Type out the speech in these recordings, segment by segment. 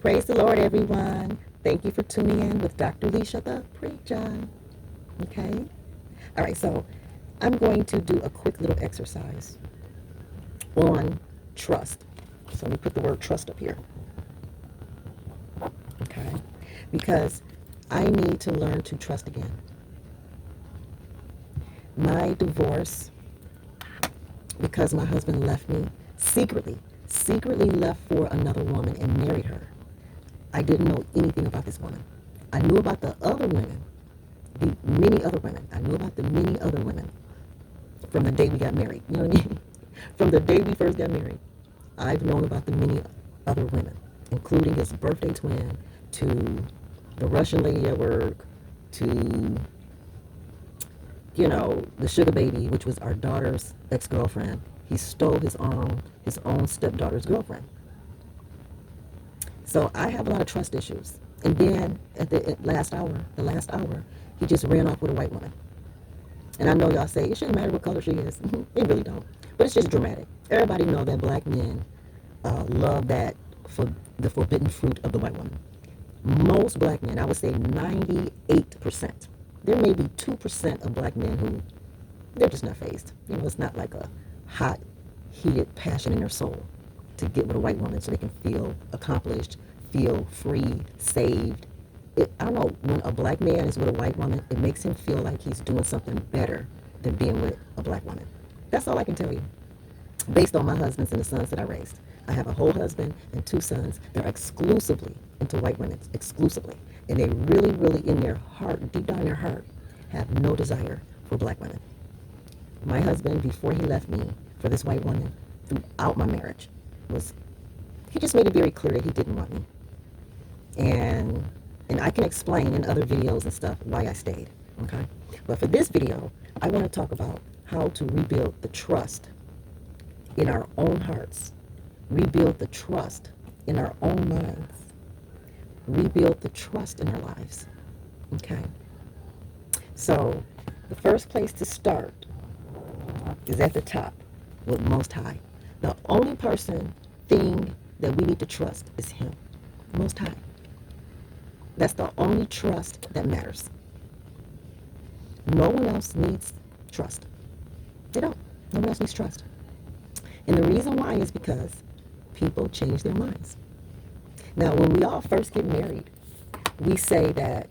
Praise the Lord, everyone. Thank you for tuning in with Dr. Leisha, the Preacher. Okay? All right, so I'm going to do a quick little exercise on trust. So let me put the word trust up here. Okay? Because I need to learn to trust again. My divorce, because my husband left me secretly left for another woman and married her. I didn't know anything about this woman. I knew about the other women, the many other women. I knew about the many other women from the day we got married. You know what I mean? From the day we first got married, I've known about the many other women, including his birthday twin, to the Russian lady at work, to, the sugar baby, which was our daughter's ex-girlfriend. He stole his own stepdaughter's girlfriend. So I have a lot of trust issues. And then at the last hour, he just ran off with a white woman. And I know y'all say, it shouldn't matter what color she is. It really don't. But it's just dramatic. Everybody know that black men love that for the forbidden fruit of the white woman. Most black men, I would say 98%. There may be 2% of black men who, they're just not fazed. It's not like a hot, heated passion in their soul to get with a white woman so they can feel accomplished, feel free, saved. I don't know, when a black man is with a white woman, it makes him feel like he's doing something better than being with a black woman. That's all I can tell you, based on my husbands and the sons that I raised. I have a whole husband and 2 sons that are exclusively into white women, exclusively. And they really, really in their heart, deep down in their heart, have no desire for black women. My husband, before he left me for this white woman, throughout my marriage, he just made it very clear that he didn't want me. And I can explain in other videos and stuff why I stayed, okay? But for this video, I want to talk about how to rebuild the trust in our own hearts, rebuild the trust in our own minds, rebuild the trust in our lives, okay? So the first place to start is at the top with Most High. The only thing that we need to trust is Him, Most High. That's the only trust that matters. No one else needs trust. They don't. No one else needs trust. And the reason why is because people change their minds. Now, when we all first get married, we say that,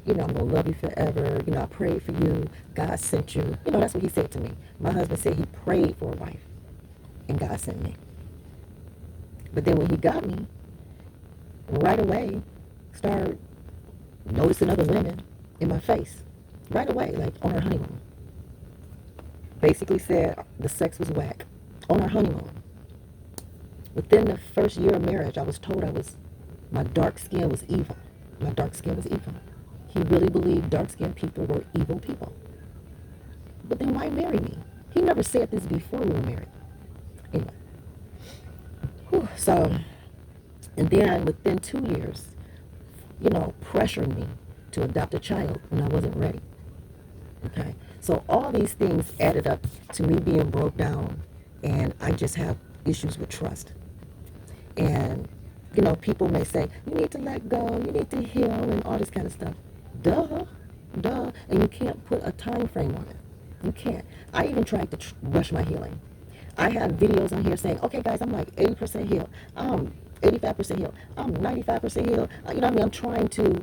I'm going to love you forever. I prayed for you. God sent you. That's what he said to me. My husband said he prayed for a wife, and God sent me. But then when he got me, right away, started noticing other women in my face. Right away, like on our honeymoon. Basically said the sex was whack on our honeymoon. Within the first year of marriage, I was told my dark skin was evil. My dark skin was evil. He really believed dark-skinned people were evil people. But then why marry me? He never said this before we were married. Anyway. So, and then within 2 years, pressuring me to adopt a child when I wasn't ready. Okay? So all these things added up to me being broke down, and I just have issues with trust. And, people may say, you need to let go, you need to heal, and all this kind of stuff. Duh. And you can't put a time frame on it. You can't. I even tried to rush my healing. I have videos on here saying, okay, guys, I'm like 80% healed. I'm 85% healed. I'm 95% healed. I'm trying to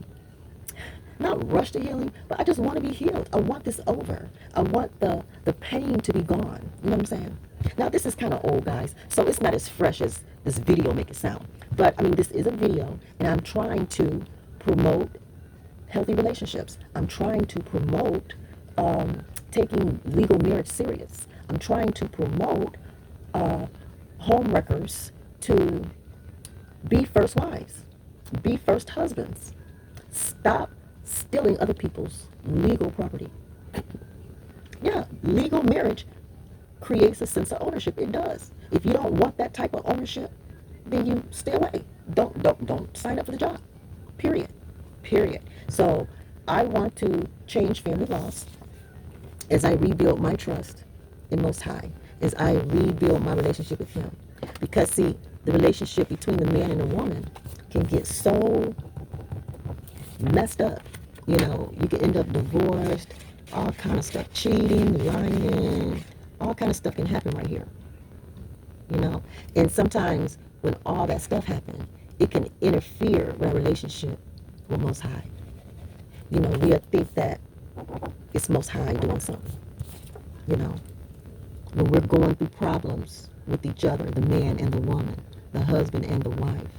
not rush the healing, but I just want to be healed. I want this over. I want the pain to be gone. You know what I'm saying? Now, this is kind of old, guys, so it's not as fresh as this video make it sound. But, this is a video, and I'm trying to promote healthy relationships. I'm trying to promote taking legal marriage serious. I'm trying to promote home wreckers to be first wives, be first husbands. Stop stealing other people's legal property. Yeah, legal marriage creates a sense of ownership. It does. If you don't want that type of ownership, then you stay away. Don't sign up for the job. Period. So I want to change family laws as I rebuild my trust in Most High, as I rebuild my relationship with Him. Because see, the relationship between the man and the woman can get so messed up. You know, you can end up divorced, all kind of stuff, cheating, lying, all kind of stuff can happen right here. You know, and sometimes when all that stuff happens, it can interfere with our relationship with Most High. You know, we'll think that it's Most High doing something. You know, when we're going through problems with each other, the man and the woman, the husband and the wife,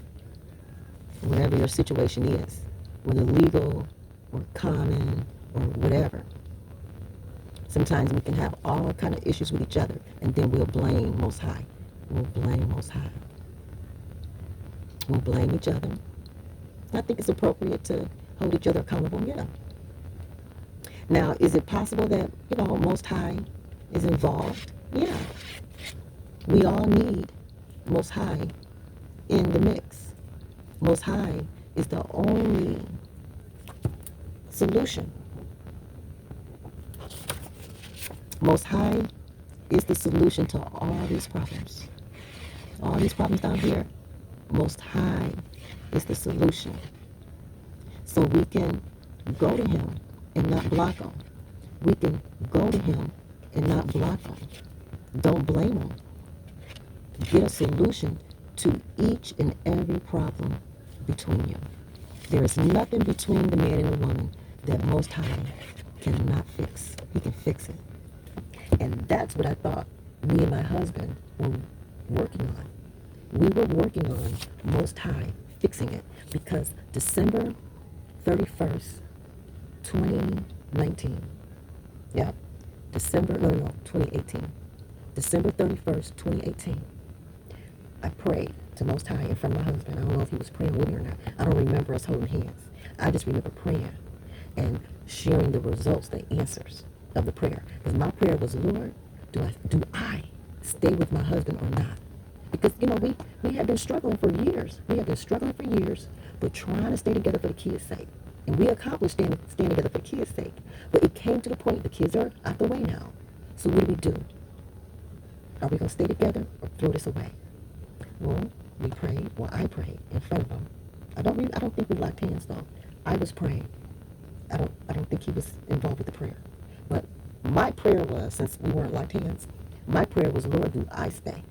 whatever your situation is, whether legal or common or whatever. Sometimes we can have all kind of issues with each other, and then we'll blame Most High. We'll blame Most High. We'll blame each other. I think it's appropriate to hold each other accountable, you know. Now, is it possible that, you know, Most High is involved? Yeah. We all need Most High in the mix. Most High is the only solution. Most High is the solution to all these problems. All these problems down here, Most High is the solution. So we can go to Him and not block Him. We can go to Him and not block Him. Don't blame Him. Get a solution to each and every problem between you. There is nothing between the man and the woman that Most High cannot fix. He can fix it. And that's what I thought me and my husband were working on. We were working on Most High fixing it because December 31st, 2019. Yeah. 2018. December 31st, 2018. I prayed to Most High in front of my husband. I don't know if he was praying with me or not. I don't remember us holding hands. I just remember praying and sharing the results, the answers of the prayer. Because my prayer was, Lord, do I stay with my husband or not? Because, you know, we have been struggling for years. We have been struggling for years, but trying to stay together for the kids' sake. And we accomplished staying together for the kids' sake. But it came to the point the kids are out the way now. So what do? Are we going to stay together or throw this away? Well, we prayed. Well, I prayed in front of him. I don't think we locked hands though. I was praying. I don't think he was involved with the prayer. But my prayer was, since we weren't locked hands, my prayer was, Lord, do I stay?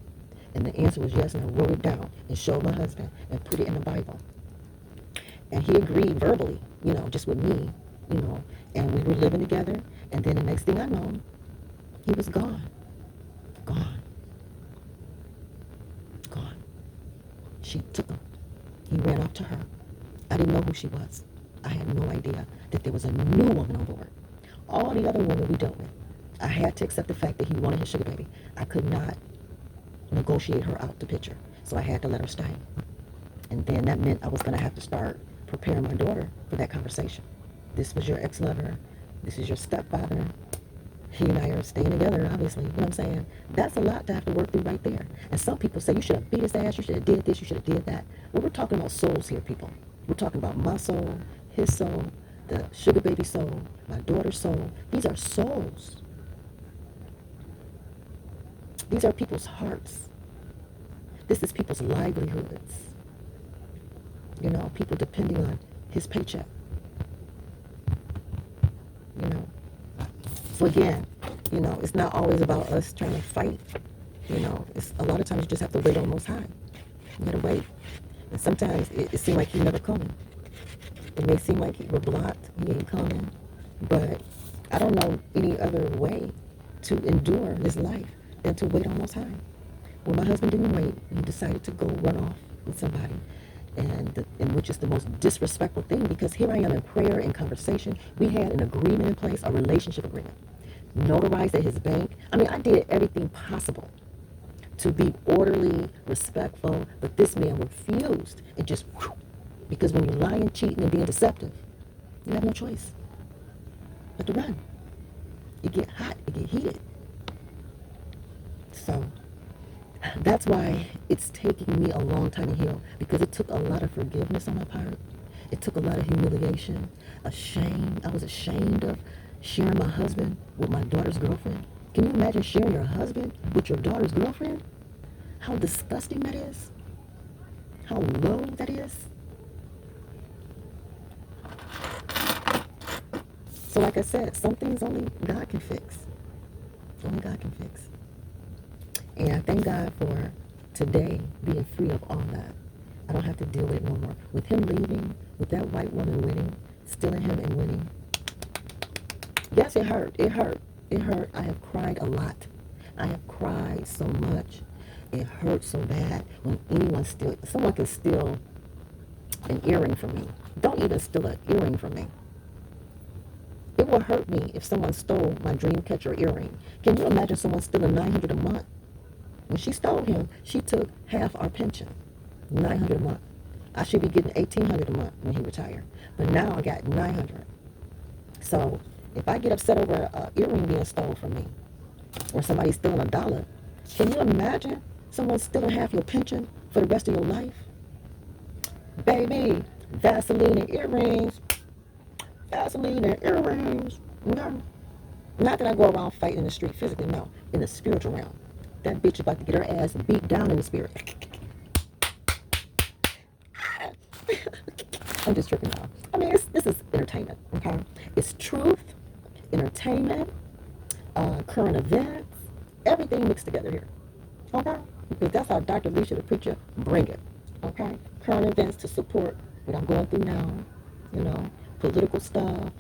And the answer was yes, and I wrote it down and showed my husband and put it in the Bible. And he agreed verbally, you know, just with me, you know, and we were living together. And then the next thing I know, he was gone. Gone. She took him. He ran off to her. I didn't know who she was. I had no idea that there was a new woman on board. All the other women we dealt with, I had to accept the fact that he wanted his sugar baby. I could not negotiate her out the picture, so I had to let her stay. And then that meant I was going to have to start preparing my daughter for that conversation. This was your ex-lover. This is your stepfather. He and I are staying together, obviously. You know what I'm saying? That's a lot to have to work through right there. And some people say, you should have beat his ass, you should have did this, you should have did that. Well, we're talking about souls here, people. We're talking about my soul, his soul, the sugar baby soul, my daughter's soul. These are souls. These are people's hearts. This is people's livelihoods. You know, people depending on his paycheck. You know. So again, you know, it's not always about us trying to fight. You know, it's a lot of times you just have to wait on Most High. You gotta wait. And sometimes it seems like he's never coming. It may seem like we're blocked, he ain't coming. But I don't know any other way to endure this life than to wait on Most High. Well, my husband didn't wait. He decided to go run off with somebody. And which is the most disrespectful thing, because here I am in prayer and conversation. We had an agreement in place, a relationship agreement, notarized at his bank. I mean, I did everything possible to be orderly, respectful, but this man refused. It just, because when you're lying, cheating, and being deceptive, you have no choice but to run. You get hot, you get heated. So that's why it's taking me a long time to heal, because it took a lot of forgiveness on my part. It took a lot of humiliation, a shame. I was ashamed of sharing my husband with my daughter's girlfriend. Can you imagine sharing your husband with your daughter's girlfriend? How disgusting that is. How low that is. So like I said, some things only God can fix. Only God can fix. And I thank God for today being free of all that. I don't have to deal with it no more. With him leaving, with that white woman winning, stealing him and winning. Yes, it hurt. It hurt. It hurt. I have cried a lot. I have cried so much. It hurt so bad when someone can steal an earring from me. Don't even steal an earring from me. It will hurt me if someone stole my dream catcher earring. Can you imagine someone stealing $900 a month? When she stole him, she took half our pension, $900 a month. I should be getting $1,800 a month when he retired, but now I got $900. So if I get upset over an earring being stolen from me, or somebody stealing $1, can you imagine someone stealing half your pension for the rest of your life? Baby, Vaseline and earrings. Vaseline and earrings. No. Not that I go around fighting in the street physically, no. In the spiritual realm. That bitch is about to get her ass beat down in the spirit. I'm just tripping out. I mean, this is entertainment, okay? It's truth, entertainment, current events, everything mixed together here, okay? Because that's how Dr. Alicia, the preacher, bring it, okay? Current events to support what I'm going through now, political stuff,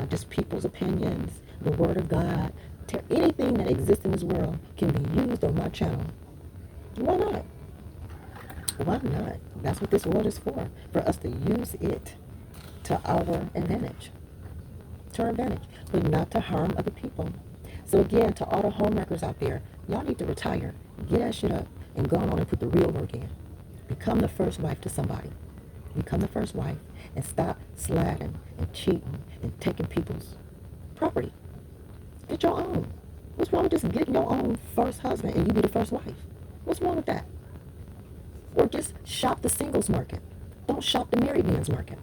just people's opinions, the Word of God. Anything that exists in this world can be used on my channel. Why not? Why not? That's what this world is for us to use it to our advantage. To our advantage, but not to harm other people. So again, to all the homewreckers out there, y'all need to retire. Get that shit up and go on and put the real work in. Become the first wife to somebody. Become the first wife and stop slagging and cheating and taking people's property. Get your own. What's wrong with just getting your own first husband and you be the first wife? What's wrong with that? Or just shop the singles market. Don't shop the married men's market.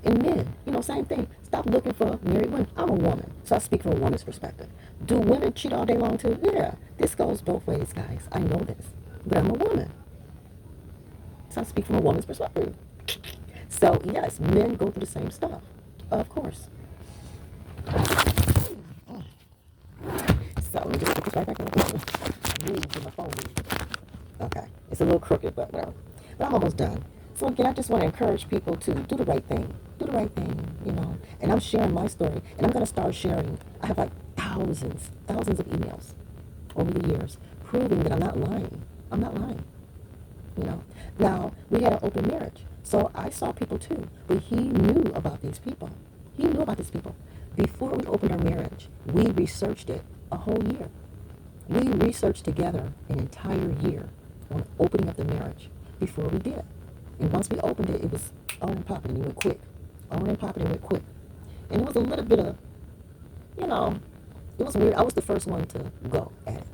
And men, same thing. Stop looking for married women. I'm a woman, so I speak from a woman's perspective. Do women cheat all day long too? Yeah, this goes both ways, guys. I know this. But I'm a woman. So I speak from a woman's perspective. So, yes, men go through the same stuff. Of course. So, let me just put this right back in the phone. Move with my phone. Okay. It's a little crooked, but whatever. But I'm almost done. So, again, I just want to encourage people to do the right thing. Do the right thing, And I'm sharing my story. And I'm going to start sharing. I have like thousands of emails over the years proving that I'm not lying. I'm not lying. Now, we had an open marriage. So I saw people too. But he knew about these people. He knew about these people. Before we opened our marriage, we researched it a whole year. We researched together an entire year on opening up the marriage before we did. And once we opened it, it was on and popping and it went quick. On and popping and it went quick. And it was a little bit of, it was weird. I was the first one to go at it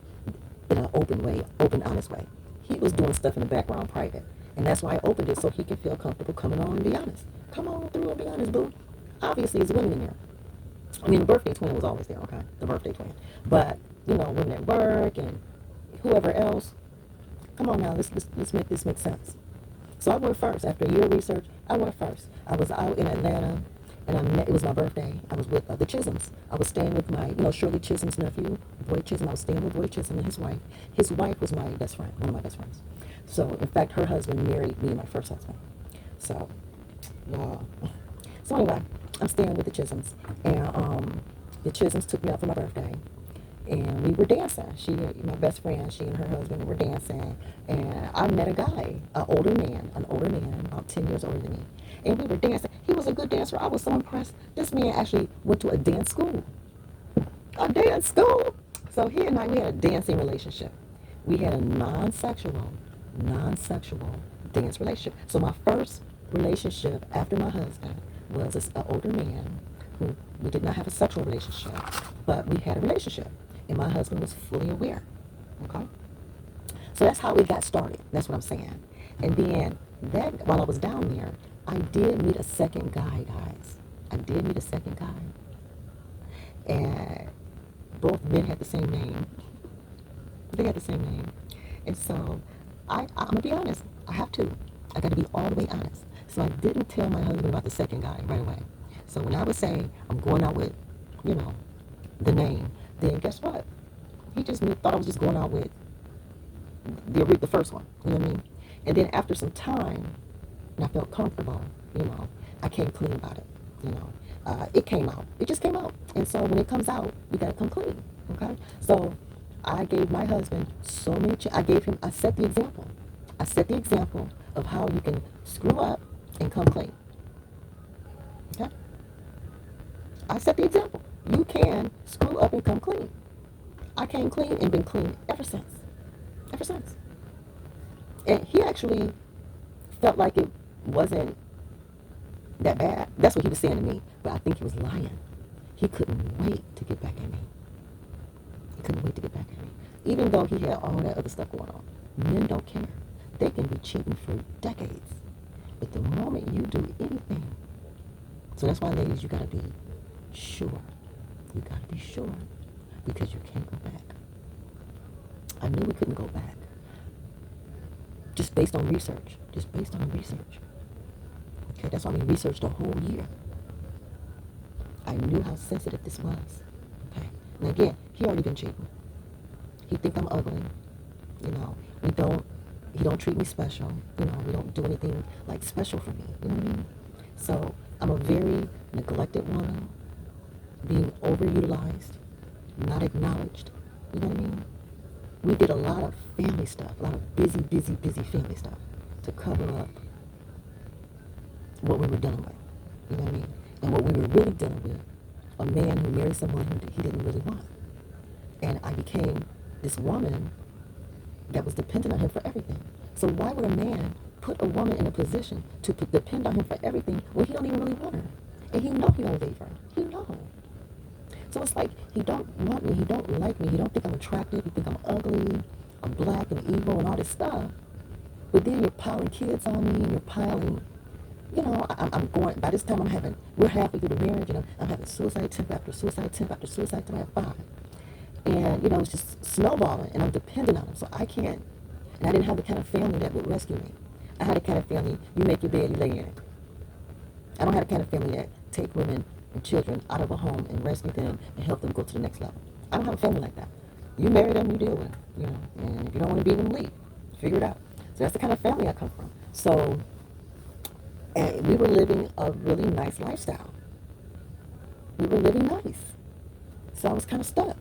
in an open way, open, honest way. He was doing stuff in the background private. And that's why I opened it, so he could feel comfortable coming on and be honest. Come on through and be honest, boo. Obviously, there's women in there. I mean, the birthday twin was always there, okay? The birthday twin. But, women at work and whoever else, come on now, let's make this make sense. So I went first. After a year of research, I went first. I was out in Atlanta, and it was my birthday. I was with the Chisholms. I was staying with my, Shirley Chisholm's nephew, Boy Chisholm. I was staying with Boy Chisholm and his wife. His wife was my best friend, one of my best friends. So, in fact, her husband married me, my first husband. So, So anyway, I'm staying with the Chisholms. And the Chisholms took me out for my birthday. And we were dancing. My best friend, she and her husband were dancing. And I met a guy, an older man, about 10 years older than me. And we were dancing. He was a good dancer. I was so impressed. This man actually went to a dance school. A dance school. So he and I, we had a dancing relationship. We had a non-sexual dance relationship. So my first relationship after my husband was an older man who we did not have a sexual relationship, but we had a relationship. And my husband was fully aware. Okay? So that's how it got started. That's what I'm saying. And then while I was down there, I did meet a second guy, guys. I did meet a second guy. And both men had the same name. They had the same name. And so I'm going to be honest. I have to. I got to be all the way honest. So I didn't tell my husband about the second guy right away. So when I would say I'm going out with you know, the name, then guess what? He just thought I was just going out with the first one. You know what I mean? And then after some time, and I felt comfortable, you know, I came clean about it. You know, it came out. It just came out. And so when it comes out, you gotta come clean. Okay? So I gave my husband so many. I set the example. I set the example of how you can screw up and come clean. Okay? I set the example. You can screw up and come clean. I came clean and been clean ever since. Ever since. And he actually felt like it wasn't that bad. That's what he was saying to me. But I think he was lying. He couldn't wait to get back at me. He couldn't wait to get back at me. Even though he had all that other stuff going on. Men don't care. They can be cheating for decades. But the moment you do anything. So that's why, ladies, you got to be sure. You got to be sure. Because you can't go back. I knew we couldn't go back. Just based on research. Just based on research. Okay, that's why we researched a whole year. I knew how sensitive this was. Okay. And again, he already been cheating. He think I'm ugly. You know, he don't treat me special. You know, we don't do anything like special for me. You know what I mean? So I'm a very neglected woman, being overutilized, not acknowledged. You know what I mean? We did a lot of family stuff, a lot of busy family stuff to cover up what we were dealing with. You know what I mean? And what we were really dealing with, a man who married someone who he didn't really want. And I became this woman that was dependent on him for everything. So why would a man put a woman in a position to depend on him for everything when he don't even really want her? And he know he don't leave her. He know. So it's like he don't want me, he don't like me, he don't think I'm attractive, he think I'm ugly, I'm black and evil and all this stuff. But then you're piling kids on me, and you're piling, you know, I'm going, by this time we're halfway through the marriage, and I'm having suicide attempt after suicide attempt after suicide attempt. I have 5. And, you know, it's just snowballing, and I'm dependent on him, so I can't, and I didn't have the kind of family that would rescue me. I had a kind of family, you make your bed, you lay in it. I don't have a kind of family that take women and children out of a home and rescue them and help them go to the next level. I don't have a family like that. You marry them, you deal with them, you know, and if you don't want to be with them, leave. Figure it out. So that's the kind of family I come from. So, and we were living a really nice lifestyle. We were living nice. So I was kind of stuck.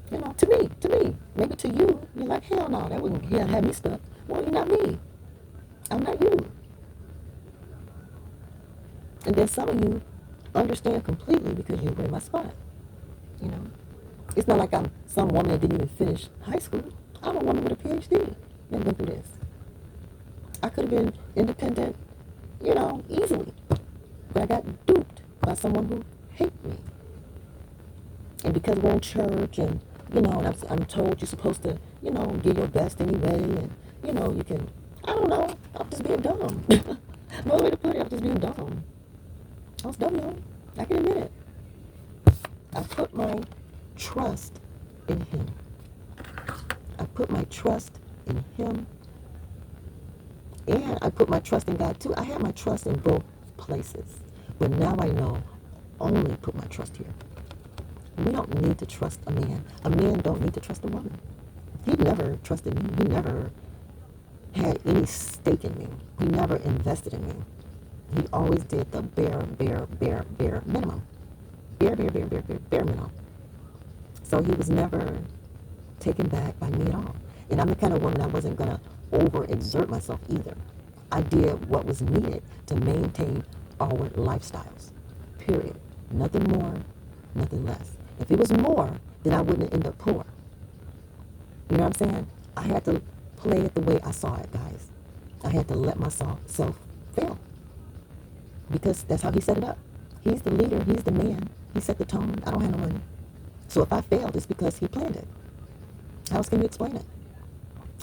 You know, to me. Maybe to you, you're like, hell no, that wouldn't have me stuck. Well, you're not me. I'm not you. And then some of you understand completely because you were in my spot. You know, it's not like I'm some woman that didn't even finish high school. I'm a woman with a PhD that went through this. I could have been independent, you know, easily. But I got duped by someone who hated me. And because we're in church and, you know, and I'm told you're supposed to, you know, give your best anyway. And, you know, you can, I don't know, I'm just being dumb. No other way to put it, I'm just being dumb. I was dumb, y'all. I can admit it. I put my trust in him. I put my trust in him. And I put my trust in God, too. I had my trust in both places. But now I know, only put my trust here. We don't need to trust a man. A man don't need to trust a woman. He never trusted me. He never had any stake in me. He never invested in me. He always did the bare minimum. Bare minimum. So he was never taken back by me at all. And I'm the kind of woman I wasn't going to overexert myself either. I did what was needed to maintain our lifestyles. Period. Nothing more, nothing less. If it was more, then I wouldn't end up poor. You know what I'm saying? I had to play it the way I saw it, guys. I had to let myself fail. Because that's how he set it up. He's the leader. He's the man. He set the tone. I don't have no money. So if I failed, it's because he planned it. How else can you explain it?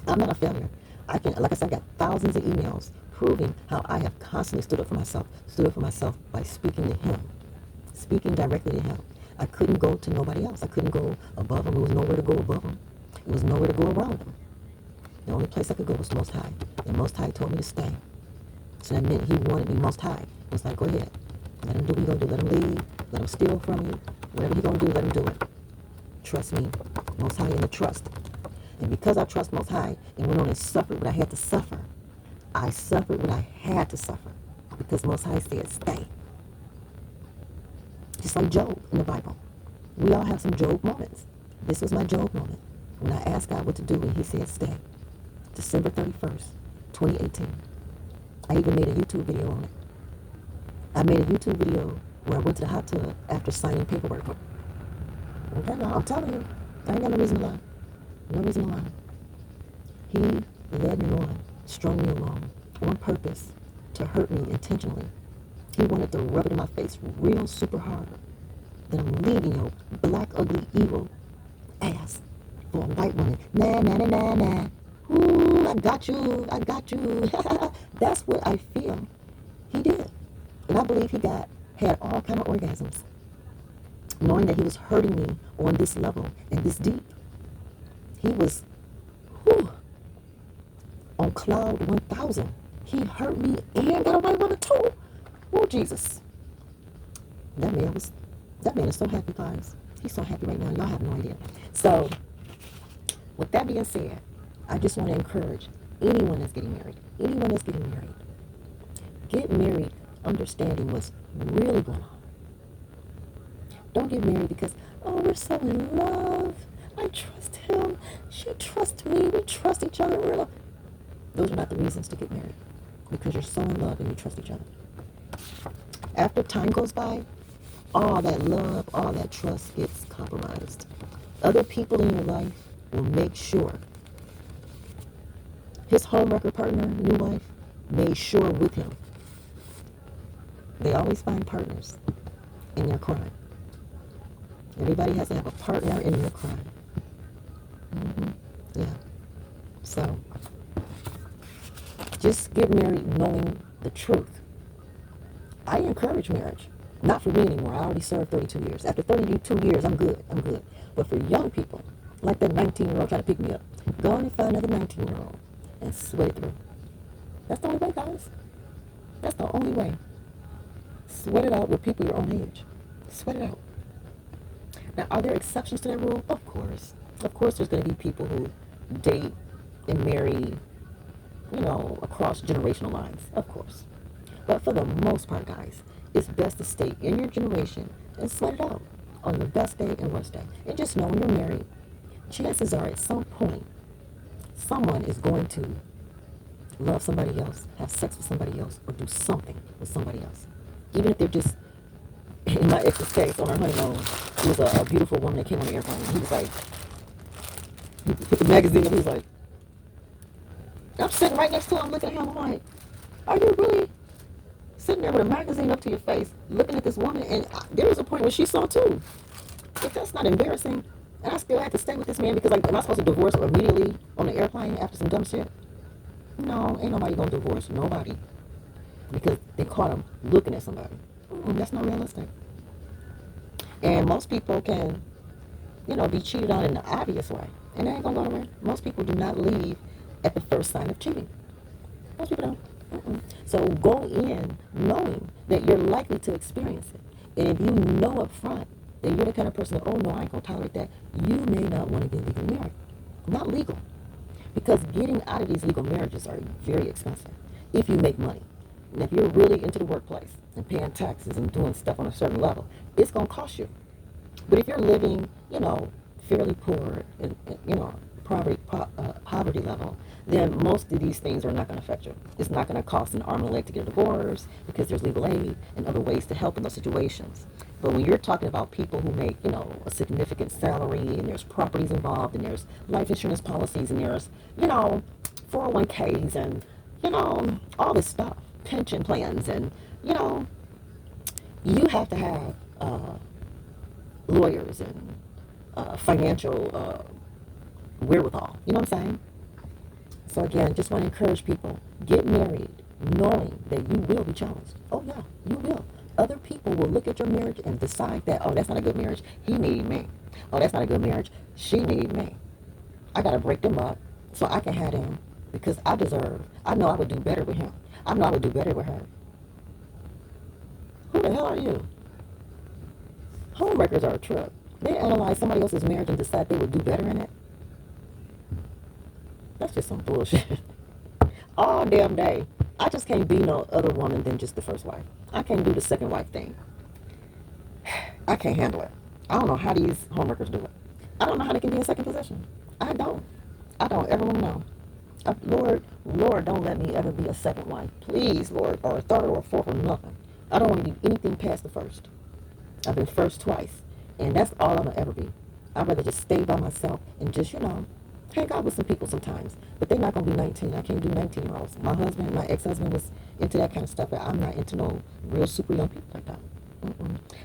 I'm not a failure. I can, like I said, I got thousands of emails proving how I have constantly stood up for myself by speaking to him, speaking directly to him. I couldn't go to nobody else. I couldn't go above him. There was nowhere to go above him. There was nowhere to go around him. The only place I could go was Most High. And Most High told me to stay. So that meant he wanted me Most High. It was like, go ahead. Let him do what you're going to do. Let him leave. Let him steal from you. Whatever He gonna do, let Him do it. Trust me, Most High in the trust. And because I trust Most High and went on and suffered what I had to suffer, I suffered what I had to suffer because Most High said, stay. Just like Job in the Bible. We all have some Job moments. This was my Job moment when I asked God what to do and He said, stay. December 31st, 2018. I even made a YouTube video on it. I made a YouTube video where I went to the hot tub after signing paperwork. Okay, now I'm telling you, I ain't got no reason to lie. No reason to lie. He led me on, strung me along, on purpose, to hurt me intentionally. He wanted to rub it in my face real super hard that I'm leaving your black, ugly, evil ass for a white woman. Nah, nah, nah, nah, nah. Ooh, I got you. I got you. That's what I feel he did. And I believe he had all kind of orgasms, knowing that he was hurting me on this level and this deep. He was on cloud 1,000. He hurt me and got away with it too. Oh, Jesus. That man is so happy, guys. He's so happy right now. Y'all have no idea. So, with that being said, I just want to encourage anyone that's getting married, get married understanding what's really going on. Don't get married because, oh, we're so in love. I trust him. She trusts me. We trust each other. Those are not the reasons to get married. Because you're so in love and you trust each other. After time goes by, all that love, all that trust gets compromised. Other people in your life will make sure. His homewrecker partner, new wife, made sure with him. They always find partners in their crime. Everybody has to have a partner in their crime. Yeah. So, just get married knowing the truth. I encourage marriage. Not for me anymore. I already served 32 years. After 32 years, I'm good. But for young people, like that 19-year-old trying to pick me up, go on and find another 19-year-old and sweat it through. That's the only way, guys. That's the only way. Sweat it out with people your own age. Sweat it out. Now, are there exceptions to that rule? Of course. Of course, there's going to be people who date and marry, across generational lines. Of course. But for the most part, guys, it's best to stay in your generation and sweat it out on your best day and worst day. And just know when you're married, chances are at some point, someone is going to love somebody else, have sex with somebody else, or do something with somebody else. Even if they're just, in my ex's case, on our honeymoon, it was a beautiful woman that came on the airplane. He was like, he put the magazine up, he was like, I'm sitting right next to him, looking at him, I'm like, are you really sitting there with a magazine up to your face, looking at this woman? And there was a point where she saw too. If that's not embarrassing, and I still had to stay with this man because, am I supposed to divorce immediately on the airplane after some dumb shit? No, ain't nobody gonna divorce nobody because they caught him looking at somebody. That's not realistic. And most people can, be cheated on in the obvious way, and they ain't gonna go nowhere. Most people do not leave at the first sign of cheating. Most people don't. So go in knowing that you're likely to experience it. And if you know up front that you're the kind of person that, oh no, I ain't going to tolerate that, you may not want to get legally married. Not legal. Because getting out of these legal marriages are very expensive if you make money. And if you're really into the workplace and paying taxes and doing stuff on a certain level, it's going to cost you. But if you're living, fairly poor and, poverty level, then most of these things are not going to affect you. It's not going to cost an arm and a leg to get a divorce because there's legal aid and other ways to help in those situations. But when you're talking about people who make, a significant salary and there's properties involved and there's life insurance policies and there's, 401ks and, all this stuff, pension plans and, you have to have lawyers and financial wherewithal. You know what I'm saying? So again, just want to encourage people, get married knowing that you will be challenged. Oh yeah, you will. Other people will look at your marriage and decide that, oh, that's not a good marriage. He needed me. Oh, that's not a good marriage. She needed me. I got to break them up so I can have him because I know I would do better with him. I know I would do better with her. Who the hell are you? Homewreckers are a trip. They analyze somebody else's marriage and decide they would do better in it. That's just some bullshit. All damn day. I just can't be no other woman than just the first wife. I can't do the second wife thing. I can't handle it. I don't know how these homewreckers do it. I don't know how they can be in second position. I don't. I don't ever want to know. Lord, don't let me ever be a second wife. Please, Lord, or a third or a fourth or nothing. I don't want to be anything past the first. I've been first twice, and that's all I'm going to ever be. I'd rather just stay by myself and just, hang out with some people sometimes. But they're not going to be 19. I can't do 19-year-olds. My ex-husband was into that kind of stuff, but I'm not into no real super young people like that.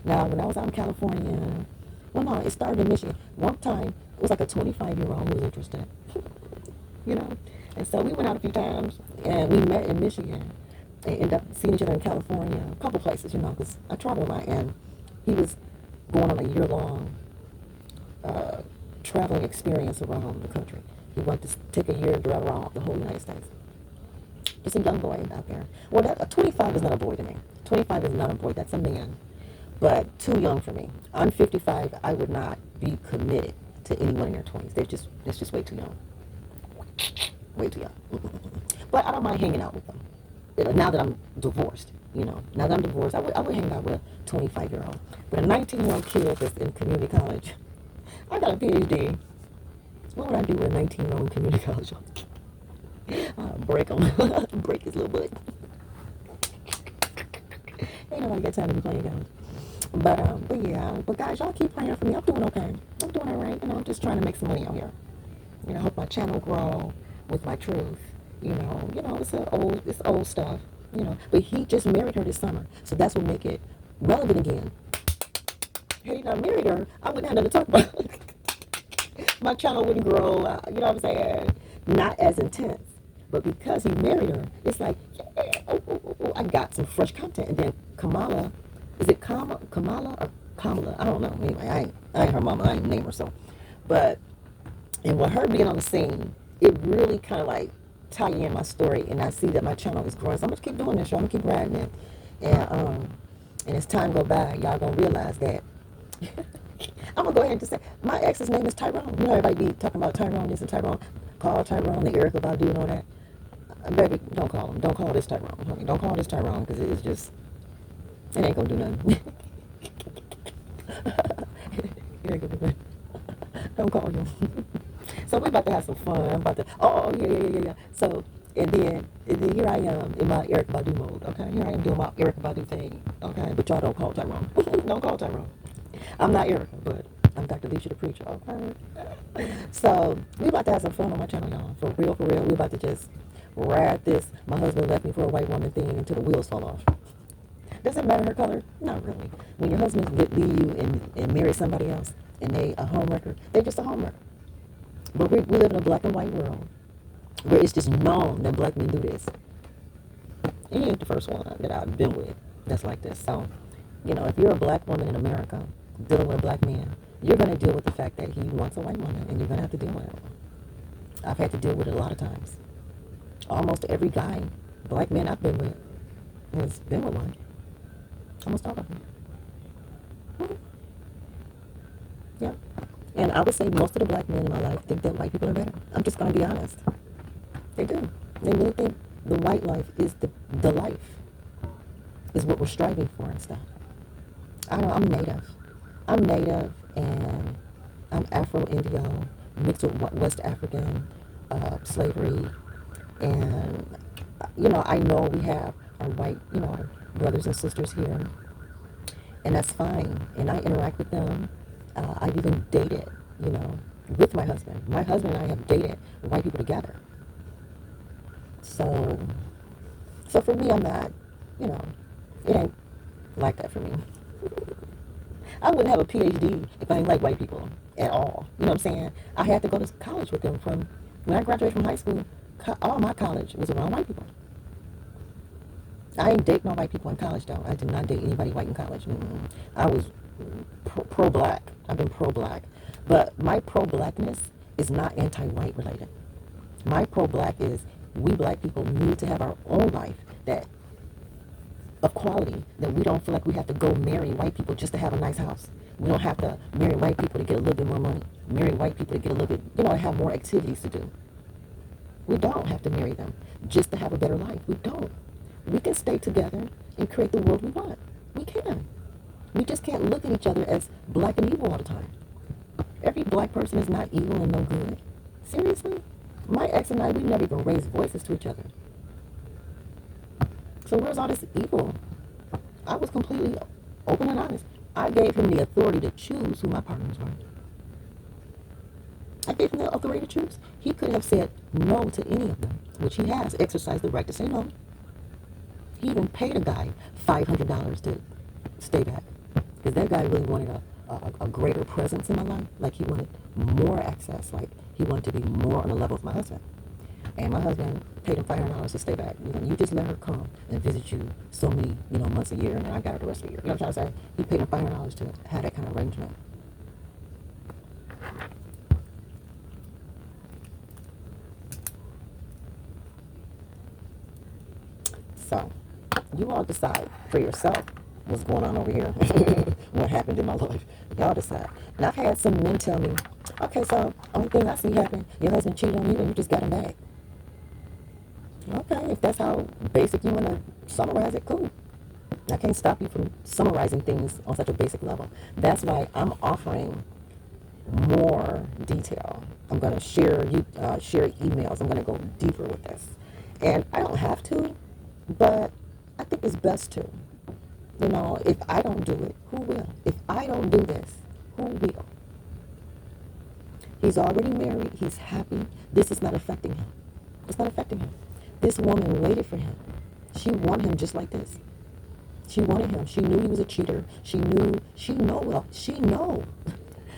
Now, when I was out in California, well, no, it started in Michigan. One time, it was like a 25-year-old who was interested, And so we went out a few times, and we met in Michigan, and ended up seeing each other in California, a couple places, because I travel a lot, and he was going on a year-long traveling experience around the country. He wanted to take a year and drive around the whole United States. Just a young boy out there. Well, a 25 is not a boy to me. 25 is not a boy. That's a man. But too young for me. I'm 55. I would not be committed to anyone in their 20s. That's just way too young. Way too young. But I don't mind hanging out with them. Now that I'm divorced, now that I'm divorced, I would hang out with a 25-year-old. But a 19-year-old kid that's in community college, I got a PhD. What would I do with a 19-year-old in community college? Break him. Break his little butt. Ain't nobody got time to be playing games. But guys, y'all keep praying for me. I'm doing okay. I'm doing all right. I'm just trying to make some money out here. I hope my channel grow with my truth. It's old stuff. But he just married her this summer, so that's what make it relevant again. Had he not married her, I wouldn't have nothing to talk about. My channel wouldn't grow. You know what I'm saying? Not as intense. But because he married her, it's like, I got some fresh content. And then Kamala, is it Kamala or Kamala? I don't know. Anyway, I ain't her mama. I ain't name her so. And with her being on the scene, it really kind of like tie in my story. And I see that my channel is growing. So I'm going to keep doing this, y'all. I'm going to keep riding it. And as time go by, y'all going to realize that. I'm going to go ahead and just say, my ex's name is Tyrone. Everybody be talking about Tyrone, this and Tyrone. Call Tyrone, the Erica Badu and all that. Baby, don't call him. Don't call this Tyrone. Honey. Don't call this Tyrone because it ain't going to do nothing. It ain't going to do nothing. Don't call him. So we're about to have some fun. Yeah. So, and then here I am in my Erica Badu mode, okay? Here I am doing my Erica Badu thing, okay? But y'all don't call Tyrone. Don't call Tyrone. I'm not Erica, but I'm Dr. Leisha the Preacher, okay? So, we about to have some fun on my channel, y'all. For real. We about to just ride this my husband left me for a white woman thing until the wheels fall off. Does it matter her color? Not really. When your husband leave you and marry somebody else and they a homewrecker, they're just a homewrecker. But we live in a black and white world where it's just known that black men do this. And you ain't the first one that I've been with that's like this. So, if you're a black woman in America dealing with a black man, you're going to deal with the fact that he wants a white woman, and you're going to have to deal with it. I've had to deal with it a lot of times. Almost every guy, black man I've been with, has been with one. Almost all of them. Yeah. And I would say most of the black men in my life think that white people are better. I'm just going to be honest. They do. They really think the white life is the life, is what we're striving for and stuff. I don't know, I'm native, and I'm Afro-Indio, mixed with West African slavery. And, I know we have our white, brothers and sisters here, and that's fine. And I interact with them. I've even dated, with my husband. My husband and I have dated white people together. So for me, I'm not, it ain't like that for me. I wouldn't have a PhD if I didn't like white people at all. You know what I'm saying? I had to go to college with them. From when I graduated from high school, all my college was around white people. I didn't date no white people in college, though. I did not date anybody white in college. I was pro-black. I've been pro-black. But my pro-blackness is not anti-white related. My pro-black is we black people need to have our own life that of quality that we don't feel like we have to go marry white people just to have a nice house. We don't have to marry white people to get a little bit more money. Marry white people to get a little bit, have more activities to do. We don't have to marry them just to have a better life. We don't. We can stay together and create the world we want. We can. We just can't look at each other as black and evil all the time. Every black person is not evil and no good. Seriously? My ex and I, we never even raised voices to each other. So where's all this evil? I was completely open and honest. I gave him the authority to choose who my partners were. I gave him the authority to choose. He could have said no to any of them, which he has exercised the right to say no. He even paid a guy $500 to stay back. Because that guy really wanted a greater presence in my life. Like he wanted more access. Like he wanted to be more on the level of my husband. And my husband paid him $500 to stay back. You just let her come and visit you so many, months a year, and then I got her the rest of the year. You know what I'm trying to say? He paid him $500 to have that kind of arrangement. So, you all decide for yourself what's going on over here, what happened in my life. Y'all decide. And I've had some men tell me, okay, so only thing I see happen, your husband cheated on you and you just got him back. Okay, if that's how basic you want to summarize it, cool. I can't stop you from summarizing things on such a basic level. That's why I'm offering more detail. I'm going to share emails. I'm going to go deeper with this. And I don't have to, but I think it's best to. If I don't do it, who will? If I don't do this, who will? He's already married. He's happy. This is not affecting him. It's not affecting him. This woman waited for him. She wanted him just like this. She wanted him. She knew he was a cheater. She know.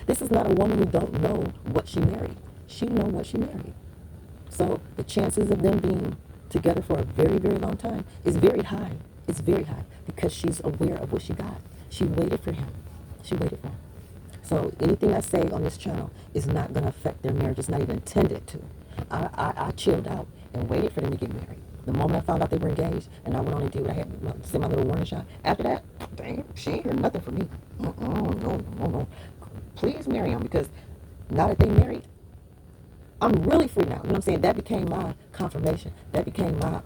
This is not a woman who don't know what she married. She know what she married. So the chances of them being together for a very, very long time is very high. It's very high because she's aware of what she got. She waited for him. So anything I say on this channel is not going to affect their marriage. It's not even intended to. I chilled out and waited for them to get married. The moment I found out they were engaged and I went on and did what I had to send my little warning shot. After that, dang, she ain't heard nothing from me. No. Please marry him, because now that they married, I'm really free now. You know what I'm saying? That became my confirmation. That became my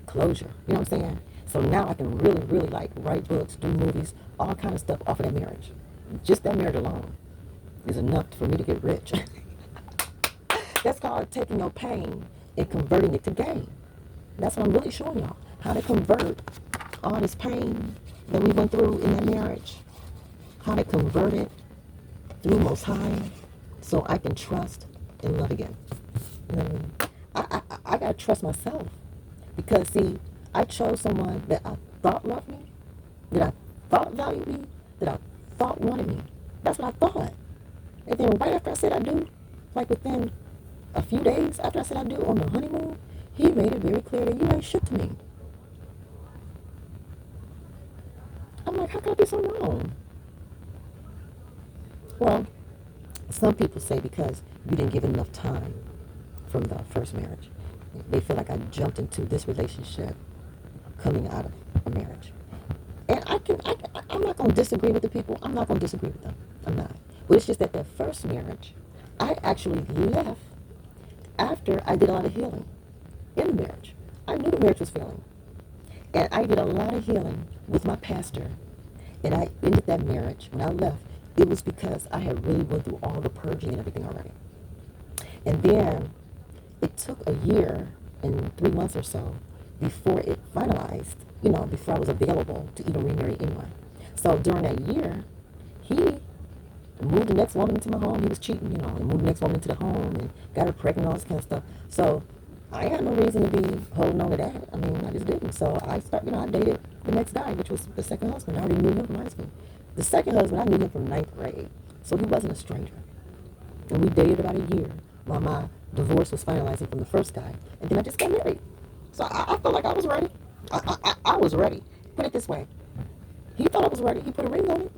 closure. You know what I'm saying? So now I can really, really write books, do movies, all kind of stuff off of that marriage. Just that marriage alone is enough for me to get rich. That's called taking your pain and converting it to gain. That's what I'm really showing y'all. How to convert all this pain that we went through in that marriage. How to convert it through Most High so I can trust and love again. You know what I mean? I got to trust myself. Because, see, I chose someone that I thought loved me, that I thought valued me, that I thought wanted me. That's what I thought. And then right after I said I do, like within a few days after I said I do on the honeymoon, he made it very clear that you ain't shit to me. I'm like, how could I be so wrong? Well, some people say because you didn't give enough time from the first marriage. They feel like I jumped into this relationship coming out of a marriage. And I'm not going to disagree with the people. I'm not going to disagree with them. I'm not. But it's just that the first marriage, I actually left after I did a lot of healing in the marriage. I knew the marriage was failing. And I did a lot of healing with my pastor. And I ended that marriage. When I left, it was because I had really went through all the purging and everything already. And then it took a year and 3 months or so before it finalized, before I was available to even remarry anyone. So during that year, he moved the next woman into my home. He was cheating, and moved the next woman into the home and got her pregnant, all this kind of stuff. So I had no reason to be holding on to that. I mean, I just didn't. So I dated the next guy, which was the second husband. I already knew him from high school. The second husband, I knew him from 9th grade. So he wasn't a stranger. And we dated about a year while my divorce was finalizing from the first guy. And then I just got married. So I felt like I was ready. I was ready. Put it this way. He thought I was ready. He put a ring on it.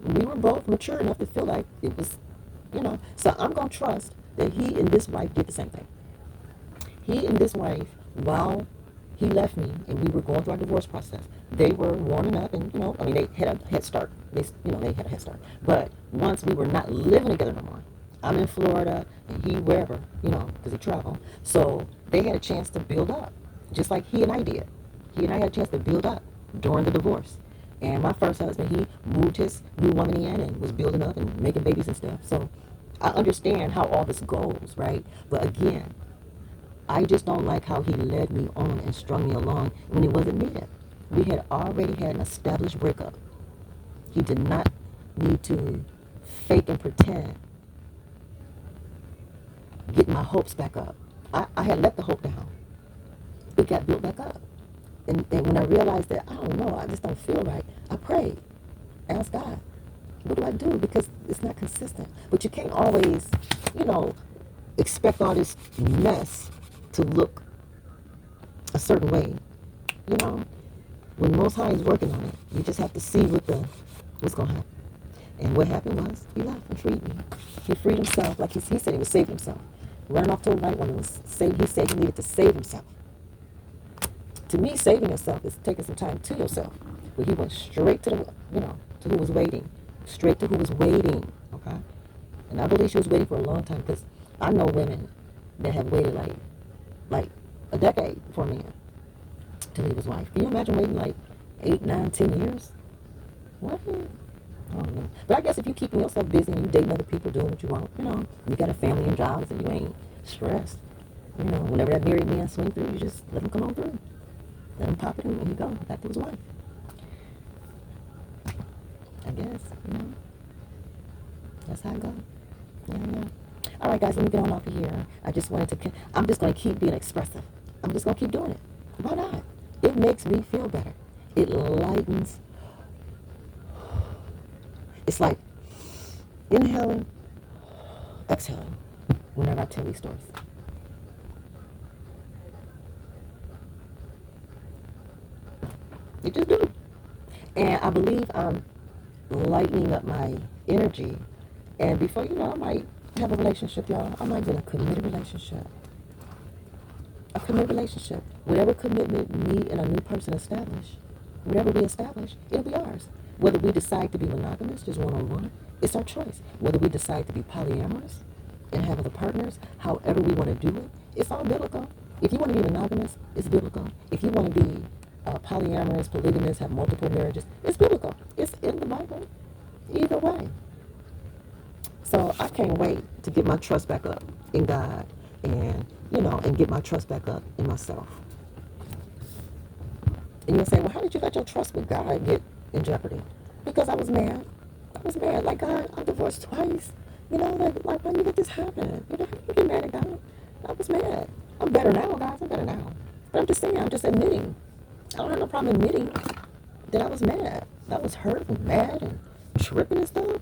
We were both mature enough to feel like it was, So I'm going to trust that he and this wife did the same thing. He and this wife, while he left me, and we were going through our divorce process. They were warming up, and they had a head start. They had a head start. But once we were not living together no more, I'm in Florida, and he wherever, because he traveled. So they had a chance to build up, just like he and I did. He and I had a chance to build up during the divorce. And my first husband, he moved his new woman in and was building up and making babies and stuff. So I understand how all this goes, right? But again, I just don't like how he led me on and strung me along when it wasn't needed. We had already had an established breakup. He did not need to fake and pretend, get my hopes back up. I had let the hope down. It got built back up. And when I realized that, I don't know, I just don't feel right, I prayed. Asked God, what do I do? Because it's not consistent. But you can't always, expect all this mess to look a certain way. When Most High is working on it, you just have to see what's going to happen. And what happened was, he left and freed me. He freed himself, like he said he was saving himself. Running off to a right one, he said he needed to save himself. To me, saving yourself is taking some time to yourself. But he went straight to to who was waiting. Straight to who was waiting, okay? And I believe she was waiting for a long time, because I know women that have waited like a decade for a man to leave his wife. Can you imagine waiting like 8, 9, 10 years? What? I don't know. But I guess if you're keeping yourself busy and you dating other people, doing what you want, you got a family and jobs and you ain't stressed, whenever that married man swing through, you just let him come on through. Let him pop it in and he go back to his wife. I guess, that's how it goes. Yeah. All right, guys, let me get on off of here. I'm just going to keep being expressive. I'm just going to keep doing it. Why not? It makes me feel better. It lightens. It's like inhaling, exhaling whenever I tell these stories. You just do. And I believe I'm lightening up my energy. And before I might have a relationship, y'all. I might be in a committed relationship. A committed relationship. Whatever commitment me and a new person establish, whatever we establish, it'll be ours. Whether we decide to be monogamous, just one-on-one, it's our choice. Whether we decide to be polyamorous and have other partners, however we want to do it, it's all biblical. If you want to be monogamous, it's biblical. If you want to be polyamorous, polygamous, have multiple marriages, it's biblical. It's in the Bible. Either way. So I can't wait to get my trust back up in God and, and get my trust back up in myself. And you'll say, well, how did you let your trust with God get in jeopardy? Because I was mad. I was mad. Like, God, I'm divorced twice. Like why you let this happen? How do you get mad at God? I was mad. I'm better now, guys. I'm better now. But I'm just saying, I'm just admitting. I don't have no problem admitting that I was mad. I was hurt and mad and tripping and stuff.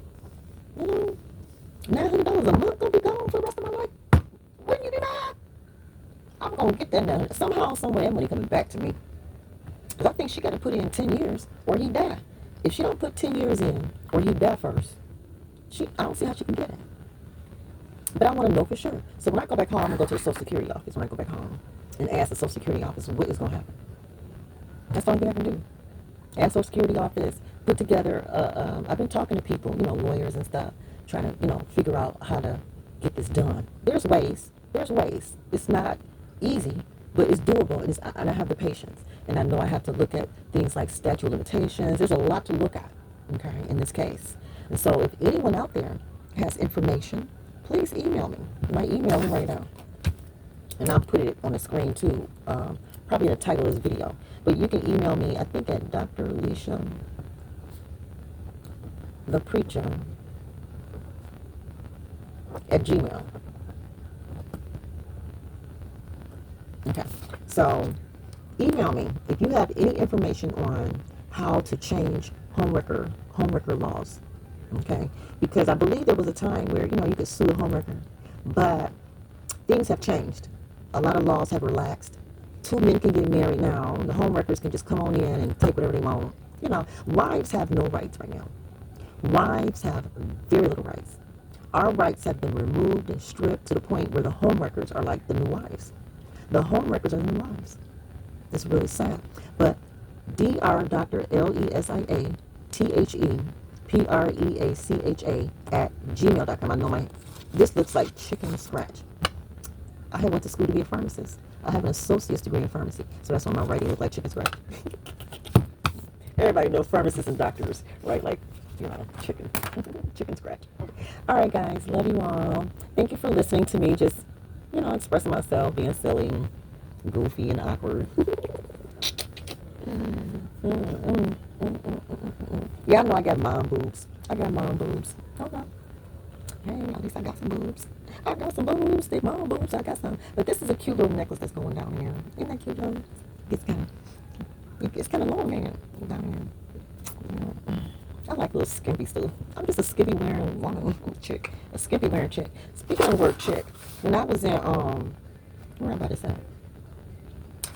$900 a month gonna be gone for the rest of my life. Wouldn't you be mad? I'm gonna get that done. Somehow, somewhere, that money coming back to me. Because I think she got to put in 10 years or he die. If she don't put 10 years in or he die first, I don't see how she can get it. But I want to know for sure. So when I go back home, I'm going to go to the Social Security office when I go back home and ask the Social Security office what is going to happen. That's the only thing I can do. Ask Social Security office, put together, I've been talking to people, lawyers and stuff, trying to, figure out how to get this done. There's ways. It's not easy, but it's doable, and I have the patience. And I know I have to look at things like statute of limitations. There's a lot to look at, okay, in this case. And so if anyone out there has information, please email me. My email is right now. And I'll put it on the screen too, probably in the title of this video. But you can email me, I think, at Dr. Alicia, the Preacher, at Gmail. Okay, so email me if you have any information on how to change homewrecker laws. Okay, because I believe there was a time where you could sue a homewrecker, but things have changed. A lot of laws have relaxed. 2 men can get married now. The homewreckers can just come on in and take whatever they want. Wives have no rights right now. Wives have very little rights. Our rights have been removed and stripped to the point where the homewreckers are like the new wives. The homewreckers are the new wives. It's really sad. But Dr. LESIATHEPREACHA at gmail.com. I know this looks like chicken scratch. I had went to school to be a pharmacist. I have an associate's degree in pharmacy, so that's why my writing looked like chicken scratch. Everybody knows pharmacists and doctors, right? Like, chicken, chicken scratch. All right, guys, love you all. Thank you for listening to me just, expressing myself, being silly, goofy, and awkward. Yeah, I know I got mom boobs. Okay. Hey, at least I got some boobs. They mom boobs. I got some. But this is a cute little necklace that's going down here. Isn't that cute, though? It's kind of long, man, down here. I like little skimpy stuff. I'm just a skimpy wearing woman, chick. A skimpy wearing chick. Speaking of work, chick. When I was in, where about this at?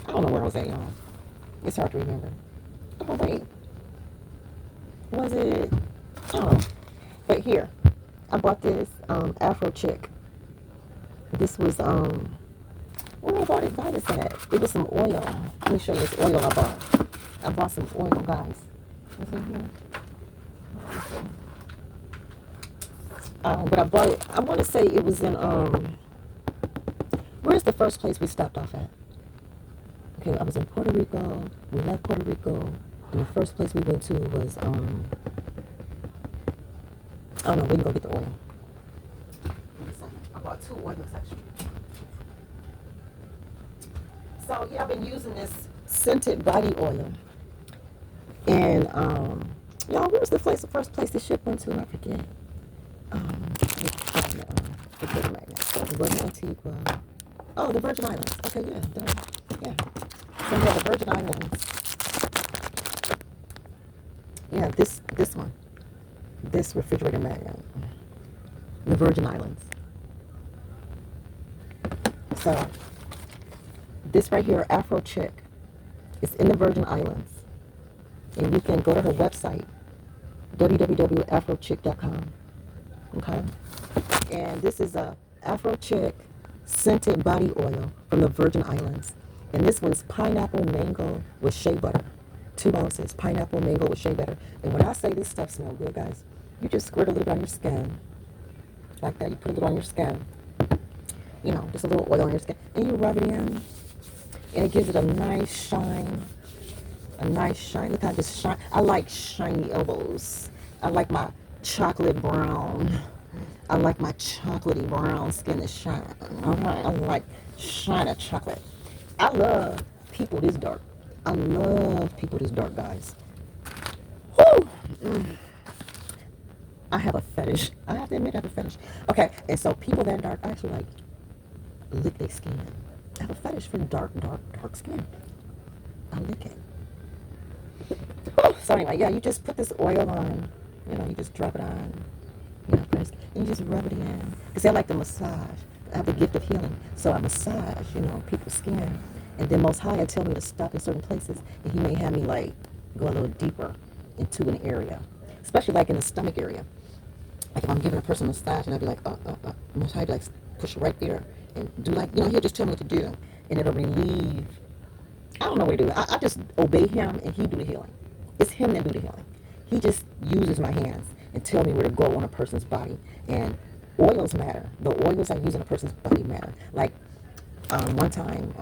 I don't know where I was at, y'all. It's hard to remember. Oh, wait. Was it? Oh. But here. I bought this, Afro chick. This was, where I bought this at? It was some oil. Let me show you this oil I bought. I bought some oil, guys. What's in here? But I bought it, I want to say it was in, where's the first place we stopped off at? Okay, I was in Puerto Rico. We left Puerto Rico. And the first place we went to was, oh no, we can go get the oil. I bought 2 oils, actually. So, yeah, I've been using this scented body oil. And, y'all, where's the first place the ship went to? I forget. The Virgin Antigua. Oh, the Virgin Islands. Okay, yeah, yeah. So yeah, the Virgin Islands. Yeah, this one. This refrigerator magnet. The Virgin Islands. So this right here, Afro Chick, is in the Virgin Islands. And you can go to her website, www.afrochick.com. Okay? And this is a Afro Chick scented body oil from the Virgin Islands. And this one's pineapple mango with shea butter. 2 ounces, pineapple mango with shea butter. And when I say this stuff smells good, guys, you just squirt a little on your skin. Like that. You put a little on your skin. Just a little oil on your skin. And you rub it in. And it gives it a nice shine. Look how this shine. I like shiny elbows. I like my chocolate brown. I like my chocolatey brown skin to shine. Alright, I like shine of chocolate. I love people this dark. Guys. Woo! I have a fetish. I have to admit I have a fetish. Okay, and so people that dark, I actually like lick their skin. I have a fetish for dark skin. I lick it. So anyway, yeah, you just put this oil on. You just drop it on. And you just rub it in. Because I like to massage. I have the gift of healing. So I massage, people's skin. And then Most High will tell me to stop in certain places. And He may have me, go a little deeper into an area. Especially, in the stomach area. Like, if I'm giving a person a massage, and I'll be like, Most High, push right there. And do, He'll just tell me what to do. And it'll relieve. I don't know what to do. I just obey Him, and He do the healing. It's Him that do the healing. He just uses my hands and tell me where to go on a person's body. And oils matter. The oils I use in a person's body matter. One time,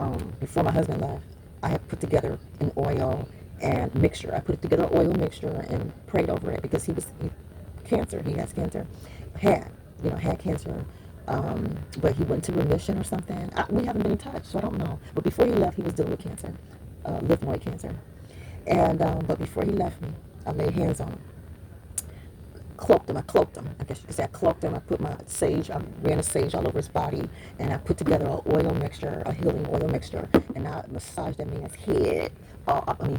before my husband left, I had put together an oil and mixture. I put together an oil mixture and prayed over it because he cancer. He has cancer. Had cancer. But he went to remission or something. We haven't been in touch, so I don't know. But before he left, he was dealing with cancer, lymphoid cancer. And but before he left me, I laid hands on him. I cloaked him. I guess you could say I cloaked him. I put my sage, I ran a sage all over his body, and I put together an oil mixture, a healing oil mixture, and I massaged that man's head, all over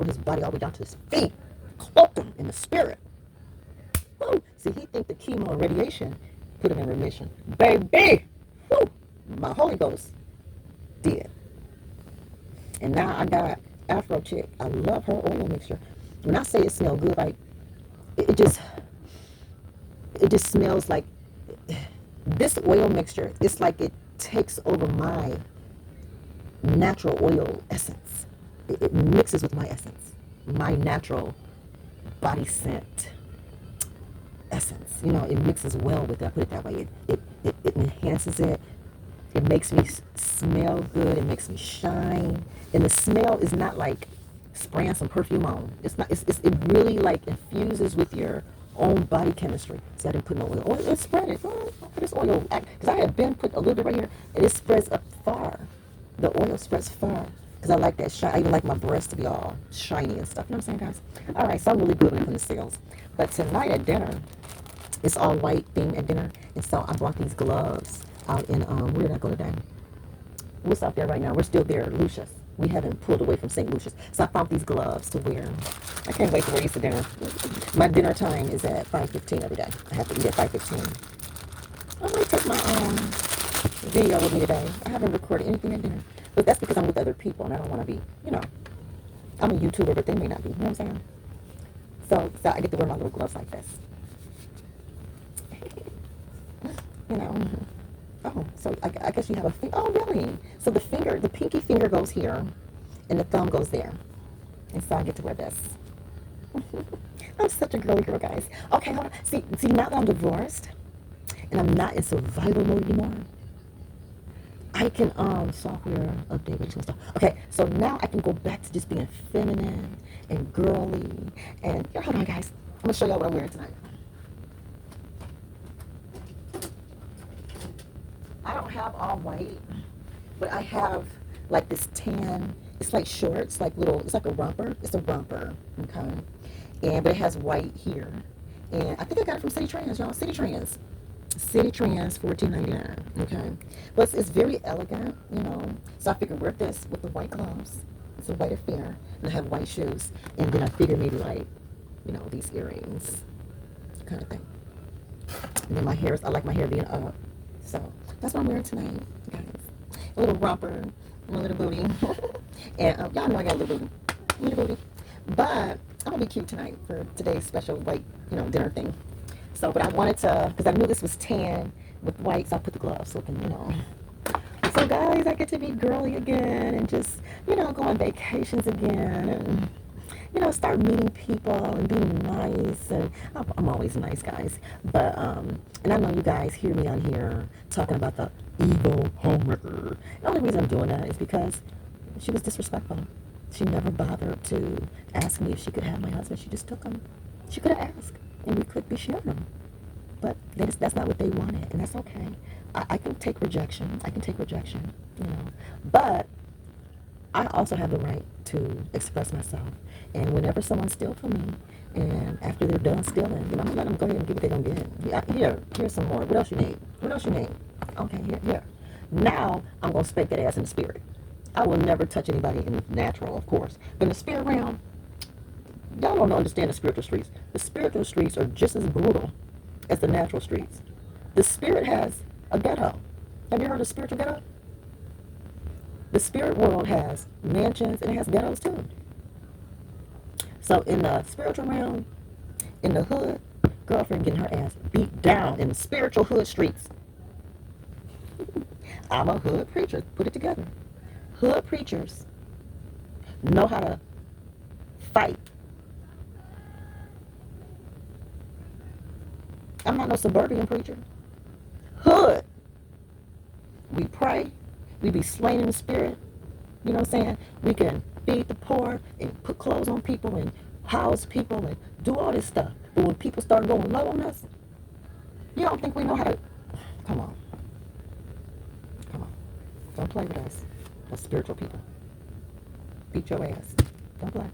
his body, all the way down to his feet. Cloaked him in the spirit. Woo! See, he think the chemo and radiation put him in remission. Baby! Woo! My Holy Ghost did. And now I got Afro Chick. I love her oil mixture. When I say it smells good, it just smells like this oil mixture. It's like it takes over natural oil essence. It mixes with my essence, my natural body scent essence. You know, it mixes well with it. I put it that way. It enhances it. It makes me smell good. It makes me shine. And the smell is not like spraying some perfume on. It's not. It really like infuses with your own body chemistry. See, I didn't put no oil. Oh, it spread it. Oh, this oil, because I had been put a little bit right here, and it spreads up far. The oil spreads far. Because I like that shine. I even like my breasts to be all shiny and stuff. You know what I'm saying, guys? All right, so I'm really good when it comes to sales. But tonight at dinner, it's all white theme at dinner. And so I brought these gloves out in, where did I go today? What's out there right now? We're still there, Lucius. We haven't pulled away from St. Lucius. So I found these gloves to wear. I can't wait to wear these to dinner. My dinner time is at 5:15 every day. I have to eat at 5:15. I'm going to take my video with me today. I haven't recorded anything at dinner. But that's because I'm with other people and I don't want to be, you know, I'm a YouTuber, but they may not be. You know what I'm saying? So I get to wear my little gloves like this. You know. Oh, so I guess you have a finger. Oh, really? So the pinky finger goes here, and the thumb goes there. And so I get to wear this. I'm such a girly girl, guys. Okay, hold on. See, now that I'm divorced, and I'm not in survival mode anymore, I can, software update, which stuff. Okay, so now I can go back to just being feminine and girly. And, here, hold on, guys. I'm going to show y'all what I'm wearing tonight. I don't have all white, but I have like this tan. It's like shorts, like little, it's like a romper. It's a romper, okay? But it has white here. And I think I got it from City Trends, y'all. City Trends, $14.99, okay? But it's very elegant, you know. So I figured wear this with the white gloves. It's a white affair. And I have white shoes. And then I figured maybe like, you know, these earrings kind of thing. And then my hair, I like my hair being up. So that's what I'm wearing tonight, guys. A little romper, a little booty. And y'all know I got a little booty. But I'm going to be cute tonight for today's special white, you know, dinner thing. So, but I wanted to, because I knew this was tan with white, so I put the gloves so I can, you know. So, guys, I get to be girly again and just, you know, go on vacations again and, you know, start meeting people and being nice. And I'm always nice, guys. But, and I know you guys hear me on here talking about the evil homewrecker. The only reason I'm doing that is because she was disrespectful. She never bothered to ask me if she could have my husband. She just took him. She could have asked, and we could be sharing him. But that's not what they wanted, and that's okay. I can take rejection. You know. But I also have the right to express myself. And whenever someone steals from me, and after they're done stealing, you know, I'm going to let them go ahead and get what they're going to get. Here's some more. What else you need? Okay, here. Now, I'm going to spank that ass in the spirit. I will never touch anybody in the natural, of course. But in the spirit realm, y'all don't understand the spiritual streets. The spiritual streets are just as brutal as the natural streets. The spirit has a ghetto. Have you heard of spiritual ghetto? The spirit world has mansions and it has ghettos too. So in the spiritual realm, in the hood, girlfriend getting her ass beat down in the spiritual hood streets. I'm a hood preacher. Put it together. Hood preachers know how to fight. I'm not no suburban preacher. Hood. We pray. We be slain in the spirit. You know what I'm saying? We can feed the poor and put clothes on people and house people and do all this stuff. But when people start going low on us, you don't think we know how to... Come on. Don't play with us. Those spiritual people. Beat your ass. Don't play.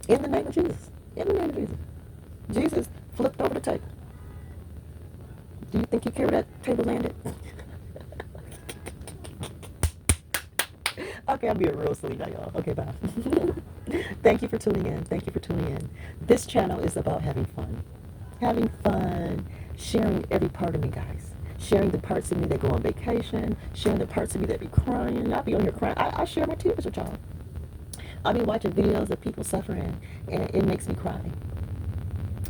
In the name of Jesus. Jesus flipped over the table. Do you think he cared where that table landed? Okay, I'm being real silly now, y'all. Okay, bye. Thank you for tuning in. This channel is about having fun. Sharing every part of me, guys. Sharing the parts of me that go on vacation. Sharing the parts of me that be crying. I'll be on here crying. I share my tears with y'all. I'll be watching videos of people suffering, and it makes me cry.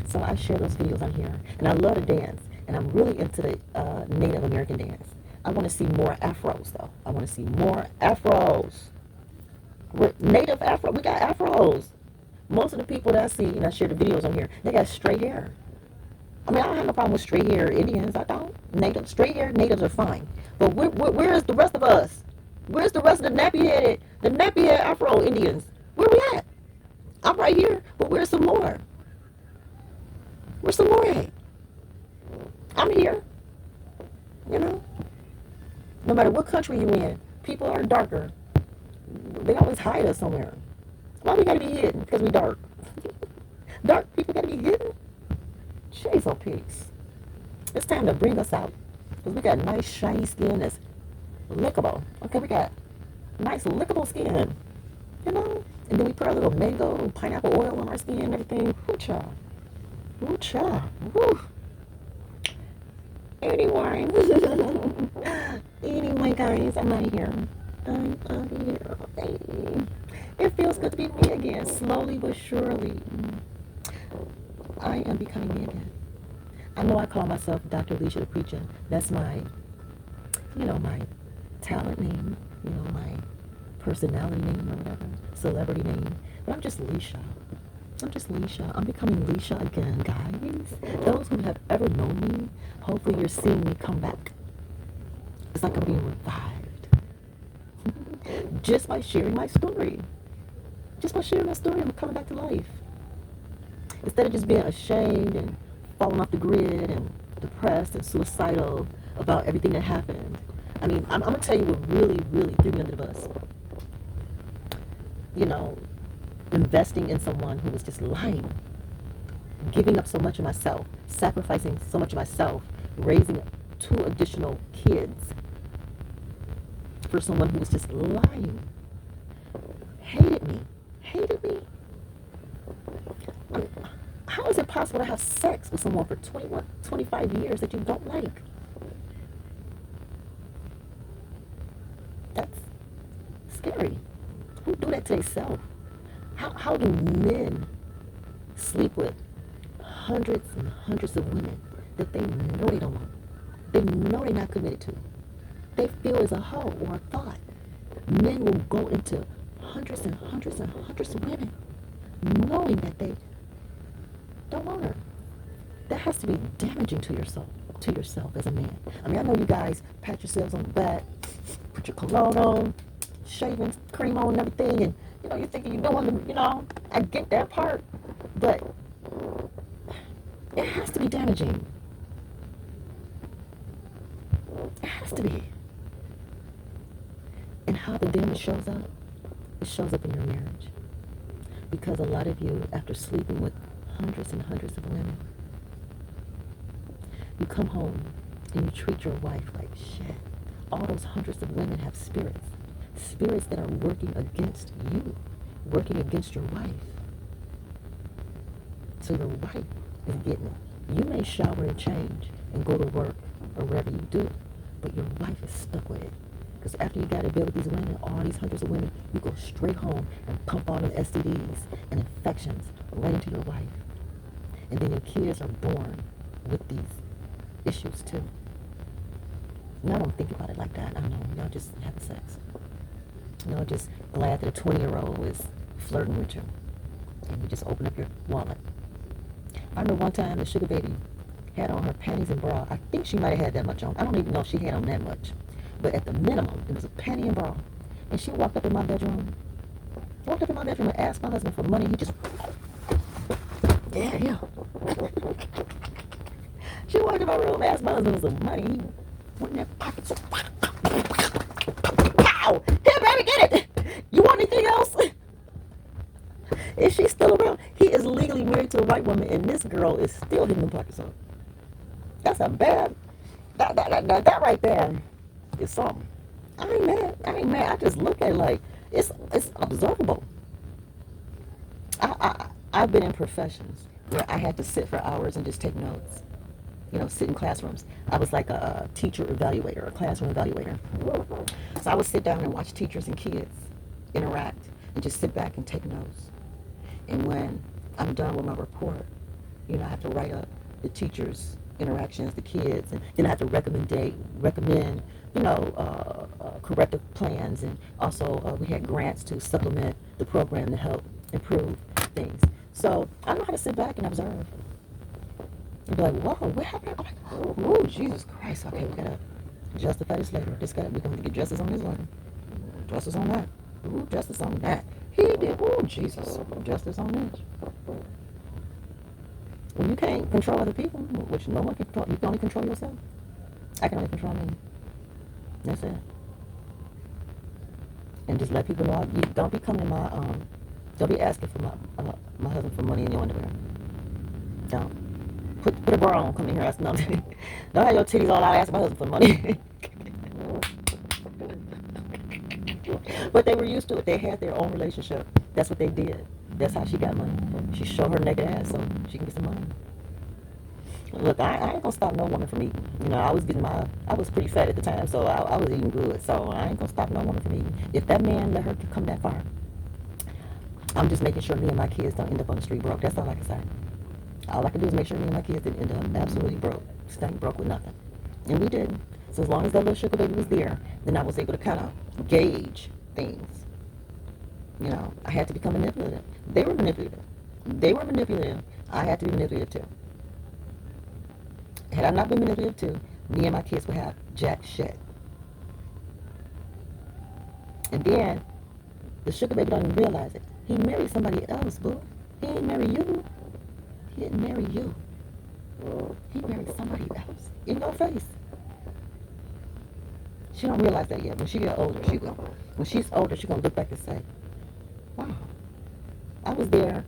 So I share those videos on here. And I love to dance. And I'm really into the Native American dance. I want to see more afros, though. I want to see more afros. Native afro. We got afros. Most of the people that I see, and I share the videos on here, they got straight hair. I mean, I don't have no problem with straight hair Indians. I don't. Straight hair natives are fine. But where is the rest of us? Where's the rest of the nappy-head Afro Indians? Where we at? I'm right here, but where's some more? Where's some more at? I'm here. You know? No matter what country you in, people are darker. They always hide us somewhere. Why we gotta be hidden? Because we dark. Dark people gotta be hidden? Jeez, oh peace. It's time to bring us out. Because we got nice shiny skin that's lickable. Okay, we got nice lickable skin. You know? And then we put our little mango, pineapple oil on our skin and everything. Ooh-cha. Ooh-cha. Woo. Anyway. Anyway, guys, I'm out of here. I'm out of here. Hey. It feels good to be me again. Slowly but surely. I am becoming me again. I know I call myself Dr. Alicia the Preacher. That's my, my talent name, my personality name or whatever, celebrity name. But I'm just Leisha. I'm becoming Leisha again, guys. Those who have ever known me, hopefully you're seeing me come back. It's like I'm being revived. Just by sharing my story. I'm coming back to life. Instead of just being ashamed and falling off the grid and depressed and suicidal about everything that happened. I mean, I'm going to tell you what really, really threw me under the bus. Investing in someone who was just lying, giving up so much of myself, sacrificing so much of myself, raising 2 additional kids for someone who was just lying. Hated me. I mean, how is it possible to have sex with someone for 21, 25 years that you don't like? That's scary. Who do that to themselves? How do men sleep with hundreds and hundreds of women that they know they don't want? They know they're not committed to. They feel as a hoe or a thought. Men will go into hundreds and hundreds and hundreds of women knowing that they don't want her. That has to be damaging to yourself as a man. I mean, I know you guys pat yourselves on the back, put your cologne on, shaving cream on and everything, and you're thinking you're doing I get that part, but it has to be damaging. It has to be. And how the damage shows up, it shows up in your marriage. Because a lot of you, after sleeping with hundreds and hundreds of women, you come home and you treat your wife like shit. All those hundreds of women have spirits that are working against you, working against your wife. So your wife is getting it. You may shower and change and go to work or wherever you do, but your wife is stuck with it. Because after you got to deal with these women, all these hundreds of women, you go straight home and pump all the STDs and infections right into your wife. And then your kids are born with these issues too. Y'all don't think about it like that. I know. Y'all just having sex. Y'all just glad that a 20-year-old is flirting with you. And you just open up your wallet. I know one time the sugar baby had on her panties and bra. I think she might have had that much on. I don't even know if she had on that much. But at the minimum, it was a panty and bra. And she walked up in my bedroom. And asked my husband for money. He just... Yeah. She walked in my room, asked my husband for some money. He went in their pockets. Pow! Here, baby, get it! You want anything else? Is she still around? He is legally married to a white woman, and this girl is still hitting them pockets up. That's a bad... That right there is something. I ain't mad. I just look at it like, it's observable. I've been in professions where I had to sit for hours and just take notes. Sit in classrooms. I was like a teacher evaluator, a classroom evaluator. So I would sit down and watch teachers and kids interact and just sit back and take notes. And when I'm done with my report, I have to write up the teachers' interactions, the kids, and then I have to recommend, corrective plans, and also we had grants to supplement the program to help improve things. So I know how to sit back and observe and be like, whoa, what happened? I'm like, oh, Jesus Christ. Okay, we gotta justify this later. We're gonna get justice on this one, justice on that. Ooh, justice on that. He did. Ooh, Jesus, justice on this. When you can't control other people, which no one can control, you can only control yourself. I can only control me. That's it. And just let people know, you don't be coming to don't be asking for my husband for money in your underwear. Don't. Put a bra on, come in here asking nothing. Don't have your titties all out asking my husband for money. But they were used to it. They had their own relationship. That's what they did. That's how she got money. She showed her naked ass so she can get some money. Look, I ain't gonna stop no woman from eating. I was pretty fat at the time, so I was eating good. So I ain't gonna stop no woman from eating. If that man let her come that far, I'm just making sure me and my kids don't end up on the street broke. That's all I can say. All I can do is make sure me and my kids didn't end up absolutely broke, staying broke with nothing. And we didn't. So as long as that little sugar baby was there, then I was able to kind of gauge things. I had to become manipulative. They were manipulative. I had to be manipulative too. Had I not been manipulative too, me and my kids would have jack shit. And then the sugar baby don't even realize it. He married somebody else, boo. He didn't marry you. He didn't marry you. He married somebody else. In your face. She don't realize that yet. When she get older, she will. When she's older, she's gonna look back and say, wow, I was there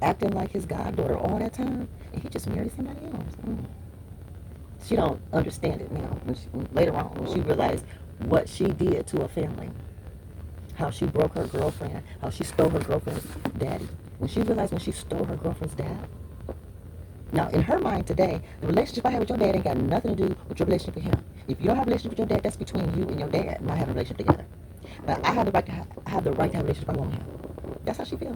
acting like his goddaughter all that time, and he just married somebody else. She don't understand it now. Later on, when she realized what she did to a family, how she broke her girlfriend, how she stole her girlfriend's daddy. When she realized when she stole her girlfriend's dad. Now, in her mind today, the relationship I have with your dad ain't got nothing to do with your relationship with him. If you don't have a relationship with your dad, that's between you and your dad, not having a relationship together. But I have the right to have a relationship I want with him. That's how she feels.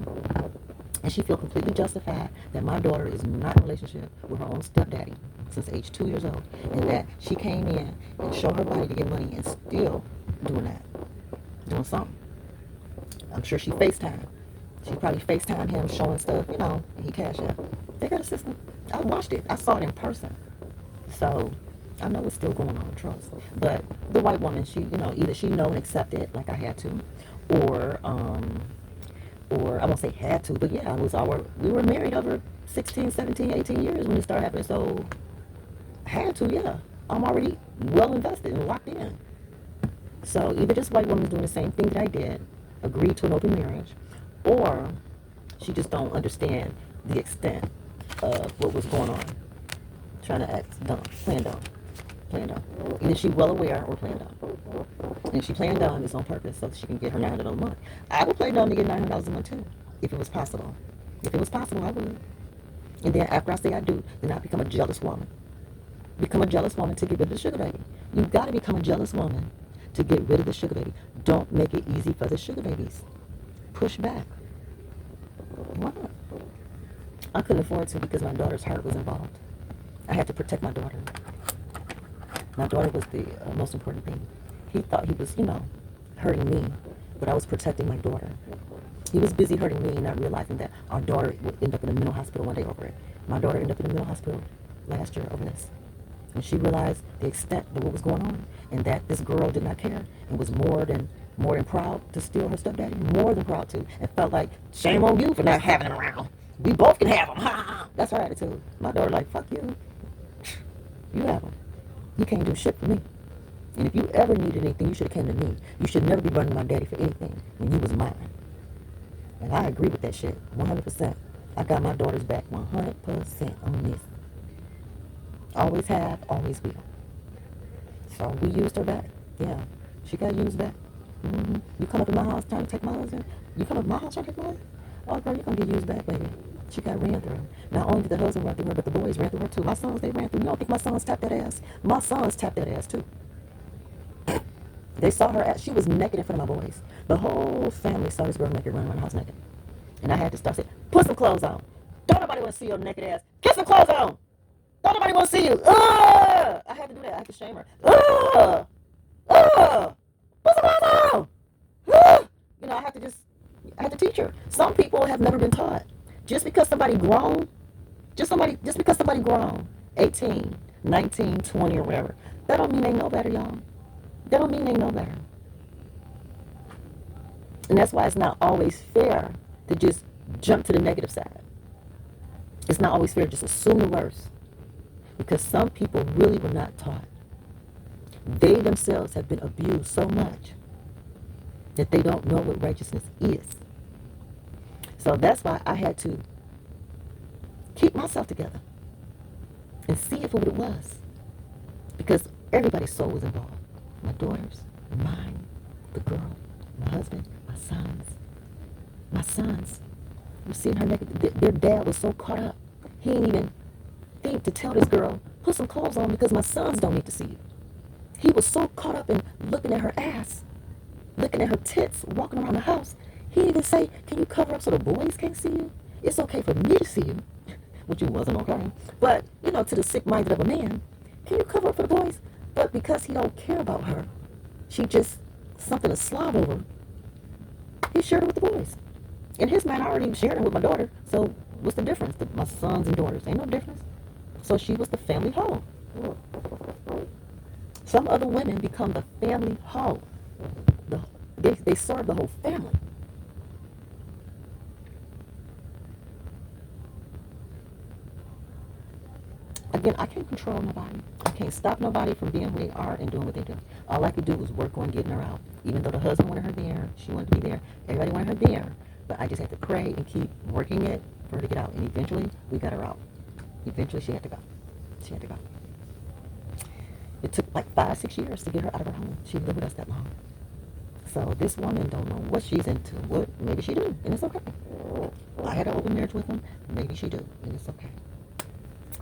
And she feels completely justified that my daughter is not in a relationship with her own stepdaddy since age 2 years old. And that she came in and showed her body to get money and still doing that. Doing something. I'm sure she FaceTimed. She probably FaceTimed him showing stuff, and he cashed out. They got a system. I watched it. I saw it in person. So I know it's still going on, trust. But the white woman, she, either she know and accept it like I had to, or I won't say had to, but yeah, we were married over 16, 17, 18 years when it started happening. So I had to, yeah. I'm already well invested and locked in. So either this white woman is doing the same thing that I did, agreed to an open marriage, or she just don't understand the extent of what was going on. Trying to act dumb, playing dumb. Either she well aware or playing dumb. And if she playing dumb, it's on purpose so that she can get her $900 a month. I would play dumb to get $900 a month too, if it was possible. If it was possible, I would. And then after I say I do, then I become a jealous woman. Become a jealous woman to get rid of the sugar baby. You've got to become a jealous woman to get rid of the sugar baby. Don't make it easy for the sugar babies. Push back. Why not? I couldn't afford to because my daughter's heart was involved. I had to protect my daughter. My daughter was the most important thing. He thought he was, hurting me, but I was protecting my daughter. He was busy hurting me, not realizing that our daughter would end up in a mental hospital one day over it. My daughter ended up in a mental hospital last year over this. And she realized the extent of what was going on, and that this girl did not care and was more than proud to steal her stepdaddy, more than proud to, and felt like, shame on you for not having him around. We both can have him. Ha! That's her attitude. My daughter like, fuck you. You have him. You can't do shit for me. And if you ever needed anything, you should have came to me. You should never be running my daddy for anything when you was mine. And I agree with that shit, 100%. I got my daughter's back 100% on this. Always have, always will. So we used her back. Yeah, she got used back. Mm-hmm. You come up to my house trying to take my husband? You come up to my house trying to take my husband? Oh, girl, you're going to get used back, baby. She got ran through. Not only did the husband run through her, but the boys ran through her too. My sons, they ran through. You don't think my sons tapped that ass? My sons tapped that ass too. They saw her ass. She was naked in front of my boys. The whole family saw this girl naked running around the house naked. And I had to start saying, put some clothes on. Don't nobody want to see your naked ass. Get some clothes on. Don't nobody want to see you. I had to do that. I had to shame her. Oh, what's going on? Ah! I have to teach her. Some people have never been taught. Just because somebody grown, just because somebody grown, 18, 19, 20, or whatever, that don't mean they know better, y'all. That don't mean they know better. And that's why it's not always fair to just jump to the negative side. It's not always fair to just assume the worst. Because some people really were not taught. They themselves have been abused so much that they don't know what righteousness is. So that's why I had to keep myself together and see it for what it was. Because everybody's soul was involved. My daughters, mine, the girl, my husband, my sons. My sons. You see her naked. Their dad was so caught up. He didn't even think to tell this girl, put some clothes on because my sons don't need to see you. He was so caught up in looking at her ass, looking at her tits, walking around the house. He didn't even say, can you cover up so the boys can't see you? It's okay for me to see you, which it wasn't okay. But, to the sick-minded of a man, can you cover up for the boys? But because he don't care about her, she just something to slob over. He shared it with the boys. In his mind, I already shared it with my daughter. So what's the difference? My sons and daughters, ain't no difference. So she was the family hoe. Some other women become the family hoe. They serve the whole family. Again, I can't control nobody. I can't stop nobody from being who they are and doing what they do. All I could do was work on getting her out. Even though the husband wanted her there, she wanted to be there, everybody wanted her there. But I just had to pray and keep working it for her to get out. And eventually, we got her out. Eventually, she had to go. She had to go. It took like 5-6 years to get her out of her home. She lived with us that long. So this woman don't know what she's into. What maybe she do, and it's okay. I had an open marriage with him. Maybe she do, and it's okay.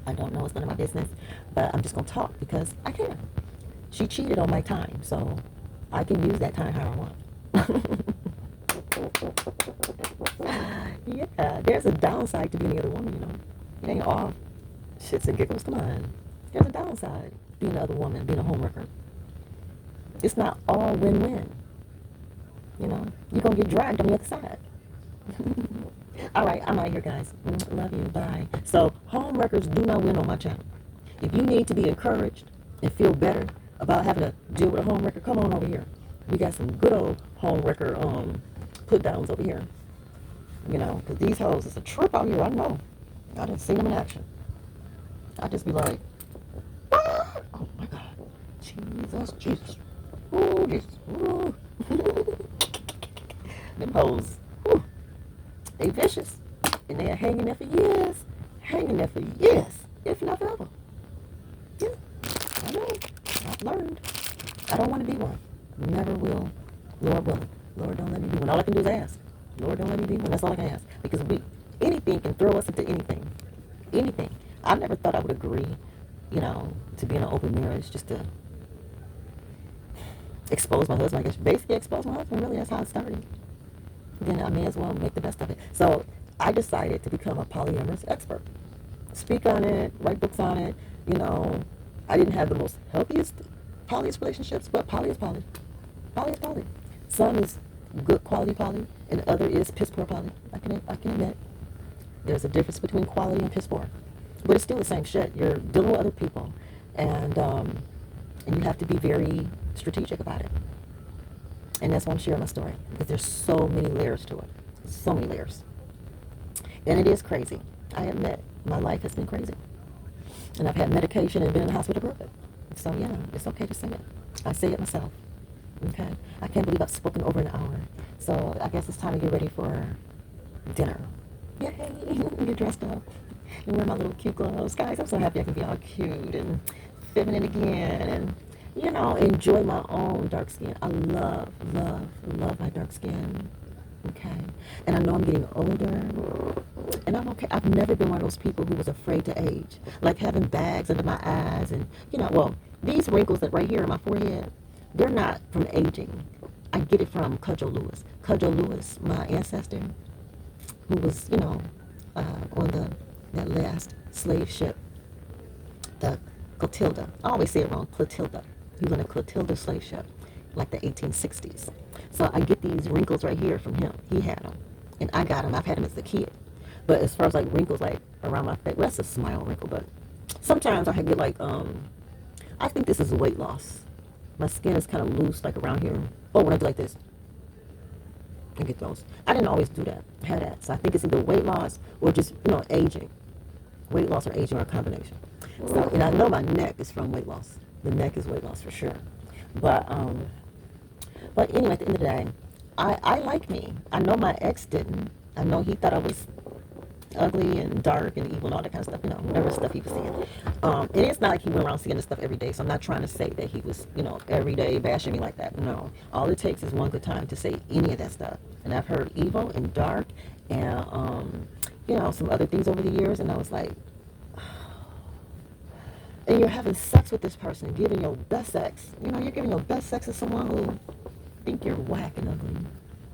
I don't know. It's none of my business. But I'm just gonna talk because I can. She cheated on my time, so I can use that time how I want. Yeah, there's a downside to being the other woman. It ain't all shits and giggles. Come on. There's a downside being the other woman, being a homewrecker. It's not all win-win. You're going to get dragged on the other side. All right, I'm out of here, guys. Love you. Bye. So, homewreckers do not win on my channel. If you need to be encouraged and feel better about having to deal with a homewrecker, come on over here. We got some good old homewrecker put-downs over here. Because these hoes is a trip out here. I know. I done seen them in action. I just be like, oh my God. Jesus. Ooh, Jesus. Ooh. Them hoes. Ooh. They vicious. And they are hanging there for years. If not forever. Yeah. I know. I've learned. I don't want to be one. Never will. Lord willing. Lord, don't let me be one. All I can do is ask. Lord, don't let me be one. That's all I can ask. Because anything can throw us into anything. Anything. I never thought I would agree, to be in an open marriage just to expose my husband. I guess basically expose my husband. Really, that's how it started. Then I may as well make the best of it. So I decided to become a polyamorous expert. Speak on it, write books on it. I didn't have the most healthiest polyamorous relationships, but poly is poly. Poly is poly. Some is good quality poly, and the other is piss poor poly. I can admit. There's a difference between quality and piss poor. But it's still the same shit. You're dealing with other people. And you have to be very strategic about it. And that's why I'm sharing my story. Because there's so many layers to it. So many layers. And it is crazy. I admit, my life has been crazy. And I've had medication and been in the hospital to prove it. So, it's okay to say it. I say it myself. Okay? I can't believe I've spoken over an hour. So, I guess it's time to get ready for dinner. Yay! Get dressed up. And wear my little cute gloves. Guys, I'm so happy I can be all cute and feminine again. And, enjoy my own dark skin. I love my dark skin. Okay? And I know I'm getting older. And I'm okay. I've never been one of those people who was afraid to age. Like having bags under my eyes. And, these wrinkles that right here on my forehead, they're not from aging. I get it from Cudjo Lewis. Cudjo Lewis, my ancestor, who was, on that last slave ship, the Clotilda. I always say it wrong, Clotilda. He was on a Clotilda slave ship, like the 1860s. So I get these wrinkles right here from him. He had them, and I got them. I've had them as a kid. But as far as like wrinkles, like around my face, well, that's a smile wrinkle. But sometimes I get like, I think this is weight loss. My skin is kind of loose, like around here. Oh, when I do like this, I get those. I didn't always do that, have that. So I think it's either weight loss or just, aging. Weight loss or aging or a combination. So, and I know my neck is from weight loss. The neck is weight loss for sure. But anyway, at the end of the day, I like me. I know my ex didn't. I know he thought I was ugly and dark and evil and all that kind of stuff, whatever stuff he was seeing. And it's not like he went around seeing this stuff every day, so I'm not trying to say that he was, every day bashing me like that. No. All it takes is one good time to say any of that stuff. And I've heard evil and dark and, some other things over the years, and I was like, and you're having sex with this person, giving your best sex. You're giving your best sex to someone who think you're whack and ugly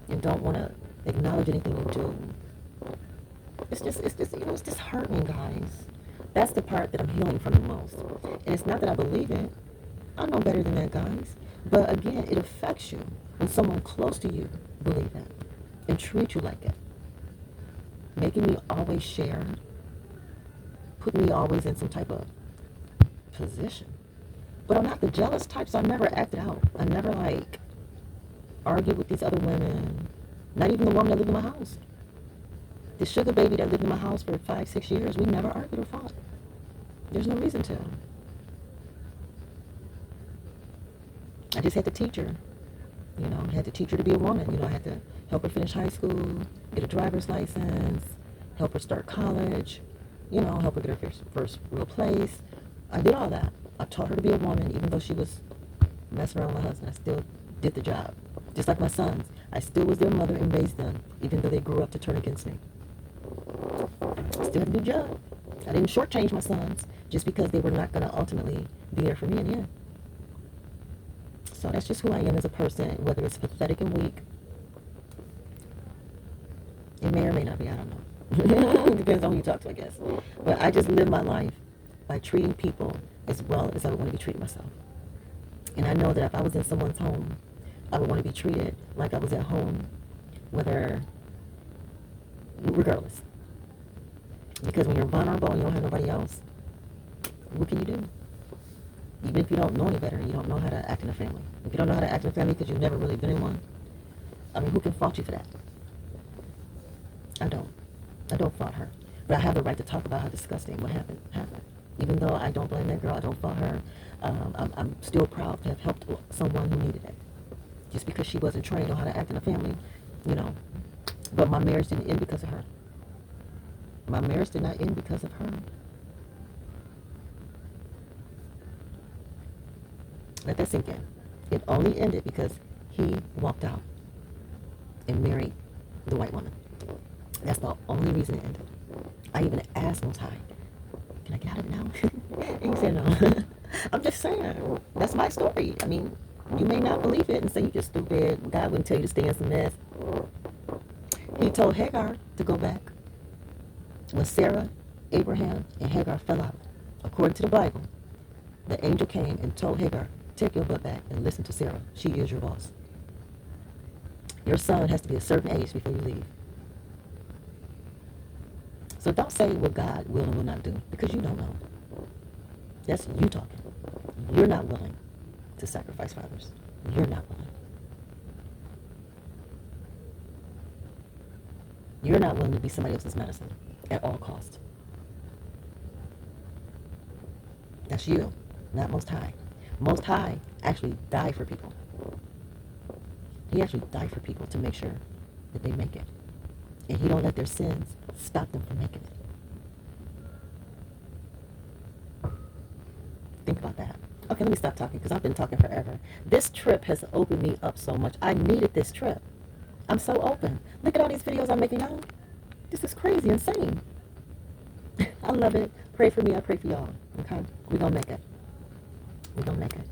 and don't want to acknowledge anything you do. It's just hurting, guys. That's the part that I'm healing from the most. And it's not that I believe it. I know better than that, guys. But again, it affects you when someone close to you believe it and treat you like it. Making me always share, putting me always in some type of position. But I'm not the jealous type, so I never acted out. I never argued with these other women. Not even the woman that lived in my house. The sugar baby that lived in my house for 5-6 years, we never argued or fought. There's no reason to. I just had to teach her. I had to teach her to be a woman. I had to help her finish high school, get a driver's license, help her start college, help her get her first real place. I did all that. I taught her to be a woman, even though she was messing around with my husband. I still did the job. Just like my sons. I still was their mother and raised them, even though they grew up to turn against me. I still had to do the job. I didn't shortchange my sons just because they were not going to ultimately be there for me in the end. So that's just who I am as a person, whether it's pathetic and weak. It may or may not be, I don't know. It depends on who you talk to, I guess. But I just live my life by treating people as well as I would want to be treated myself. And I know that if I was in someone's home, I would want to be treated like I was at home, regardless. Because when you're vulnerable and you don't have nobody else, what can you do? Even if you don't know any better, you don't know how to act in a family. If you don't know how to act in a family because you've never really been in one, who can fault you for that? I don't fault her. But I have the right to talk about how disgusting what happened. Even though I don't blame that girl, I don't fault her, I'm still proud to have helped someone who needed it. Just because she wasn't trained on how to act in a family, But my marriage didn't end because of her. My marriage did not end because of her. Let that sink in. It only ended because he walked out and married the white woman. That's the only reason it ended. I even asked Most High, can I get out of it now? And he said no. I'm just saying, that's my story. You may not believe it and say you're just stupid. God wouldn't tell you to stay in some mess. He told Hagar to go back. When Sarah, Abraham, and Hagar fell out, according to the Bible, the angel came and told Hagar, take your butt back and listen to Sarah. She is your boss. Your son has to be a certain age before you leave. So don't say what God will and will not do, because you don't know. That's you talking. You're not willing to sacrifice for others. You're not willing. You're not willing to be somebody else's medicine at all costs. That's you, not Most High. Most High actually died for people. He actually died for people to make sure that they make it. And he don't let their sins stop them from making it. Think about that. Okay, let me stop talking because I've been talking forever. This trip has opened me up so much. I needed this trip. I'm so open. Look at all these videos I'm making now. This is crazy, insane. I love it. Pray for me. I pray for y'all. Okay? We're going to make it. We're going to make it.